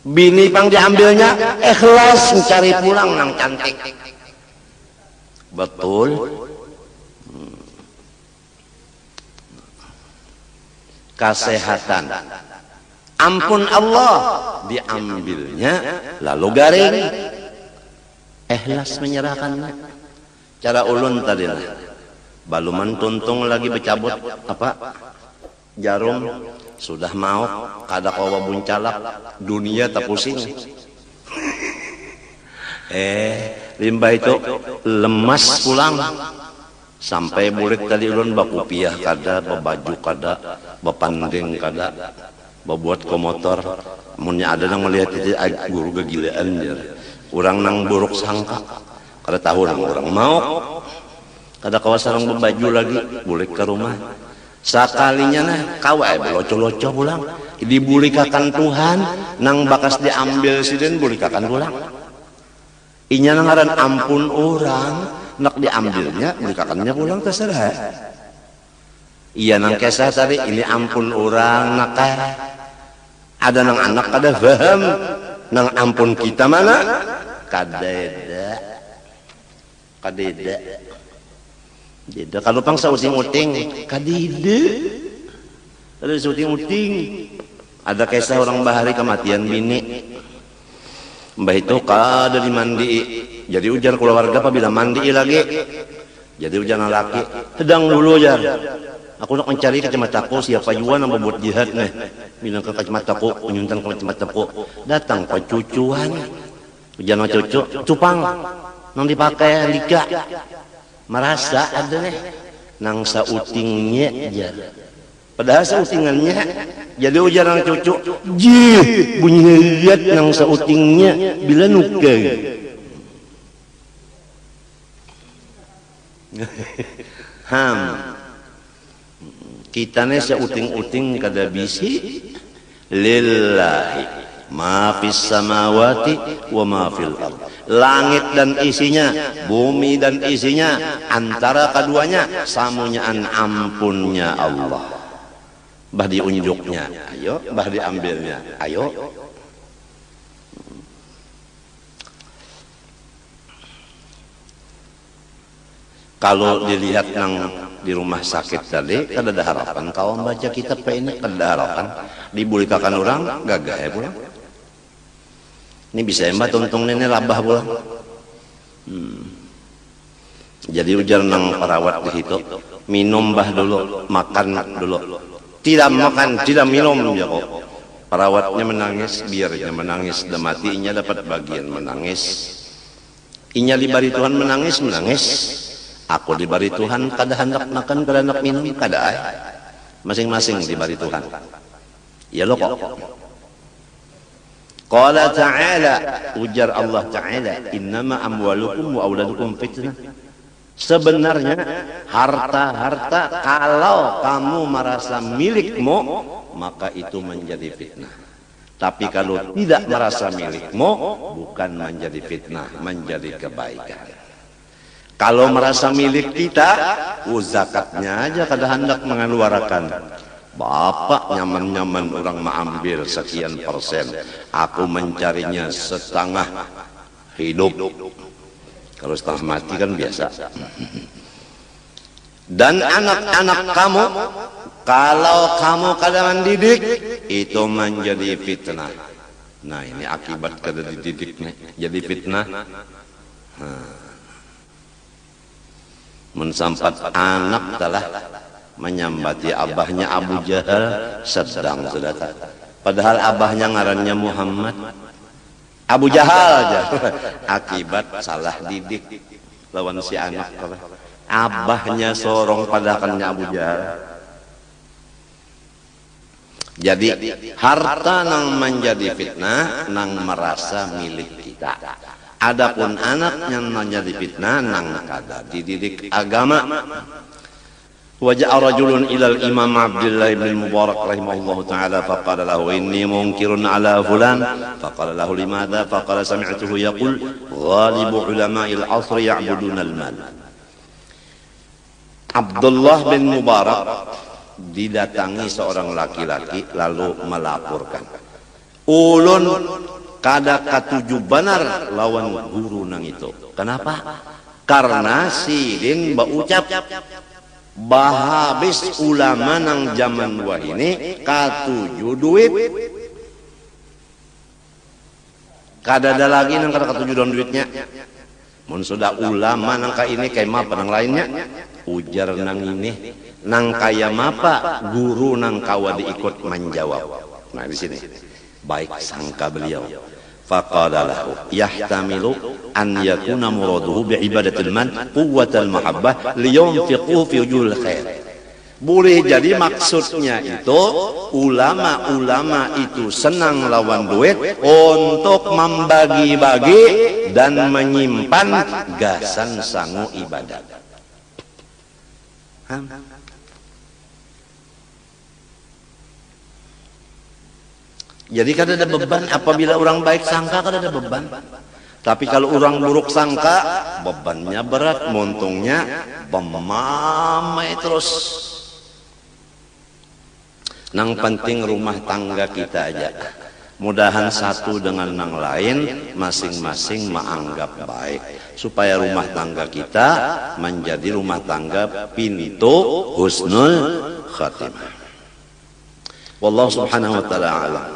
Bini pang diambilnya, ikhlas mencari pulang nang cantik. Betul. Kesehatan, ampun Allah diambilnya, lalu garing, ikhlas menyerahkannya. Cara ulun tadi lah, baluman tuntung lagi bercabut apa jarum, sudah mau kada kawa buncalak, dunia tak pusing. Limbah itu lemas pulang. Sampai bulik tadi ulun bakupiah kada, babaju kada, bapandeng kada, babuat komotor. Munnya ada nang melihat itu guru kegilaan dia. Urang nang buruk sangka, kada tahu nang orang mau. Kada kawasan nang babaju lagi, bulik ke rumah. Sakalinya nah kawai beloco-loco pulang. Dibulikakan Tuhan, nang bakas diambil sidin bulikakan pulang. Inya nang ngaran ampun orang. Nak diambilnya, bulikakannya pulang terserah. Iya nang kisah tadi, ini ampun orang nak ada nang anak kada paham, nang ampun kita mana? Kadeda. Jeda kalau pang sauting-uting, kadide. Ada sauting-uting. Ada kisah orang bahari kematian bini. Mbah itu kada dimandi. Jadi ujar keluarga apabila mandi lagi. Jadi ujar laki, sedang dulu ujar. Aku nak mencari kacamataku, siapa jua yang membuat jihad nih. Bilang ke kacamataku, menyuntan ke kacamataku. Datang pecucuan. Ujar no cucu, cupang. Nang dipakai liga. Merasa ada nih. Nang sautingnya jar. Padahal sautingannya. Jadi ujar nang cucu, jih bunyi lihat nang sautingnya bila nuka. Kita nih seuting-uting kada bisi lillahi ma fis samawati wa ma fil ard. Langit dan isinya, bumi dan isinya, antara keduanya samunyaan ampunnya Allah. Bah diunjuknya, ayo, bah diambilnya, ayo. Kalau dilihat nang di rumah sakit tadi, kada ada harapan. Kawan baca kitab ini kada ada harapan. Dibulikakan orang, gagah ya pulang. Ini bisa mbak tuntung ini labah pulang. Jadi ujar nang perawat di situ, minum bah dulu, makan dulu. Tidak makan, tidak minum ya kok. Perawatnya menangis, biarnya menangis, dan matinya dapat bagian menangis. Inya dibari Tuhan menangis, menangis. Aku dibari Tuhan kada hendak makan, kada hendak minum, kada ay. Masing-masing dibari Tuhan. Ya lo kok. Qala ta'ala, ujar Allah Ta'ala, innama amwalukum wa auladukum fitnah. Sebenarnya harta-harta kalau kamu merasa milikmu, maka itu menjadi fitnah. Tapi kalau tidak merasa milikmu, bukan menjadi fitnah, menjadi kebaikan. Kalau merasa milik kita, zakatnya aja kada hendak mengeluarkan. Bapak nyaman-nyaman orang mengambil sekian persen, aku mencarinya setengah hidup. Kalau setengah mati kan biasa. Dan anak-anak kamu, kalau kamu kada mendidik, itu menjadi fitnah. Nah ini akibat kada dididiknya, jadi fitnah. Mensampat anak telah menyambati abahnya Abu Jahal sedang sedata. Padahal abahnya ngarannya Muhammad. Abu Jahal aja. Akibat salah didik lawan si anak. Abahnya sorong padahalnya Abu Jahal. Jadi harta nang menjadi fitnah nang merasa milik kita. Adapun anak yang menjadi fitnah nang kada dididik agama. Wajah rajulun ilal Imam Abdullah bin Mubarak rahimahullahu taala faqala lahu inni munkirun ala fulan faqala lahu limadha faqala sami'tuhu yaqul ghalibu ulama'il 'asr ya'buduna al-mal. Abdullah bin Mubarak didatangi seorang laki-laki lalu melaporkan, ulun kada katuju benar lawan guru nang itu. Kenapa? Karena sidin baucap bahabis ulama nang zaman wah ini katuju duit. Kada ada lagi nang kada katuju don duitnya. Mun sudah ulama nang ka ini kayak apa nang lainnya? Ujar nang ini nang kaya mapa guru nang kawa diikut menjawab. Nah di sini baik sangka beliau. Faqala lahu yahtamilu an yakuna muraduhu bi ibadatil man quwwatal mahabbah liyunfiqu fi wujuhil khair. Boleh jadi maksudnya itu ulama-ulama itu senang lawan duit untuk membagi-bagi dan menyimpan gasan sangu ibadah. Jadi kada ada beban apabila orang baik sangka kada ada beban. Tapi kalau orang buruk sangka bebannya berat, montongnya bemamai terus. Nang penting rumah tangga kita aja. Mudahan satu dengan nang lain masing-masing menganggap baik supaya rumah tangga kita menjadi rumah tangga pintu husnul khatimah. Wallahu subhanahu wa ta'ala a'lam.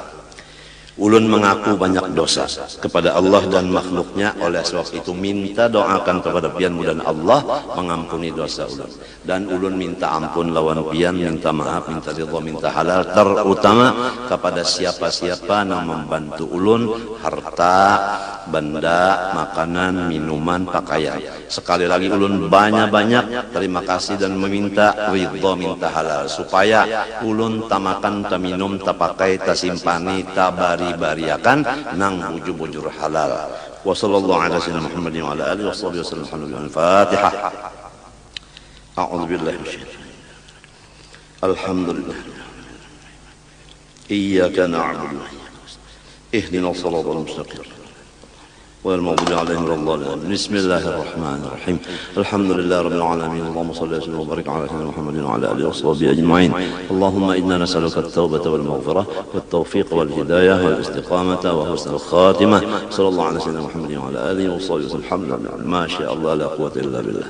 Ulun mengaku banyak dosa kepada Allah dan makhluknya, oleh sebab itu minta doakan kepada pian mudah Allah mengampuni dosa ulun. Dan ulun minta ampun lawan pian, minta maaf, minta ridha, minta halal, terutama kepada siapa-siapa yang membantu ulun harta, benda, makanan, minuman, pakaian. Sekali lagi ulun banyak-banyak terima kasih dan meminta ridha, minta halal supaya ulun tamakan, taminum, tapakai, tasimpani, tabari-bariakan nang bujur-bujur halal. Wa sallallahu ala sayyidina Muhammadin wa ala alihi washabihi wasallam. Al-Fatihah. A'udzu billahi minasyaitonir rajim. Alhamdulillah. Iyyaka na'budu wa iyyaka nasta'in. Ihdinas siratal mustaqim. والمغضوب عليهم ولا الضالين. بسم الله الرحمن الرحيم. الحمد لله رب العالمين. اللهم صل وسلم وبارك على سيدنا محمد وعلى اله وصحبه اجمعين. اللهم انا نسالك التوبه والمغفره والتوفيق والهدايه والاستقامه وحسن الخاتمه. صلى الله على سيدنا محمد وعلى اله وصحبه وسلم. الحمد لله ما شاء الله لا قوه الا بالله.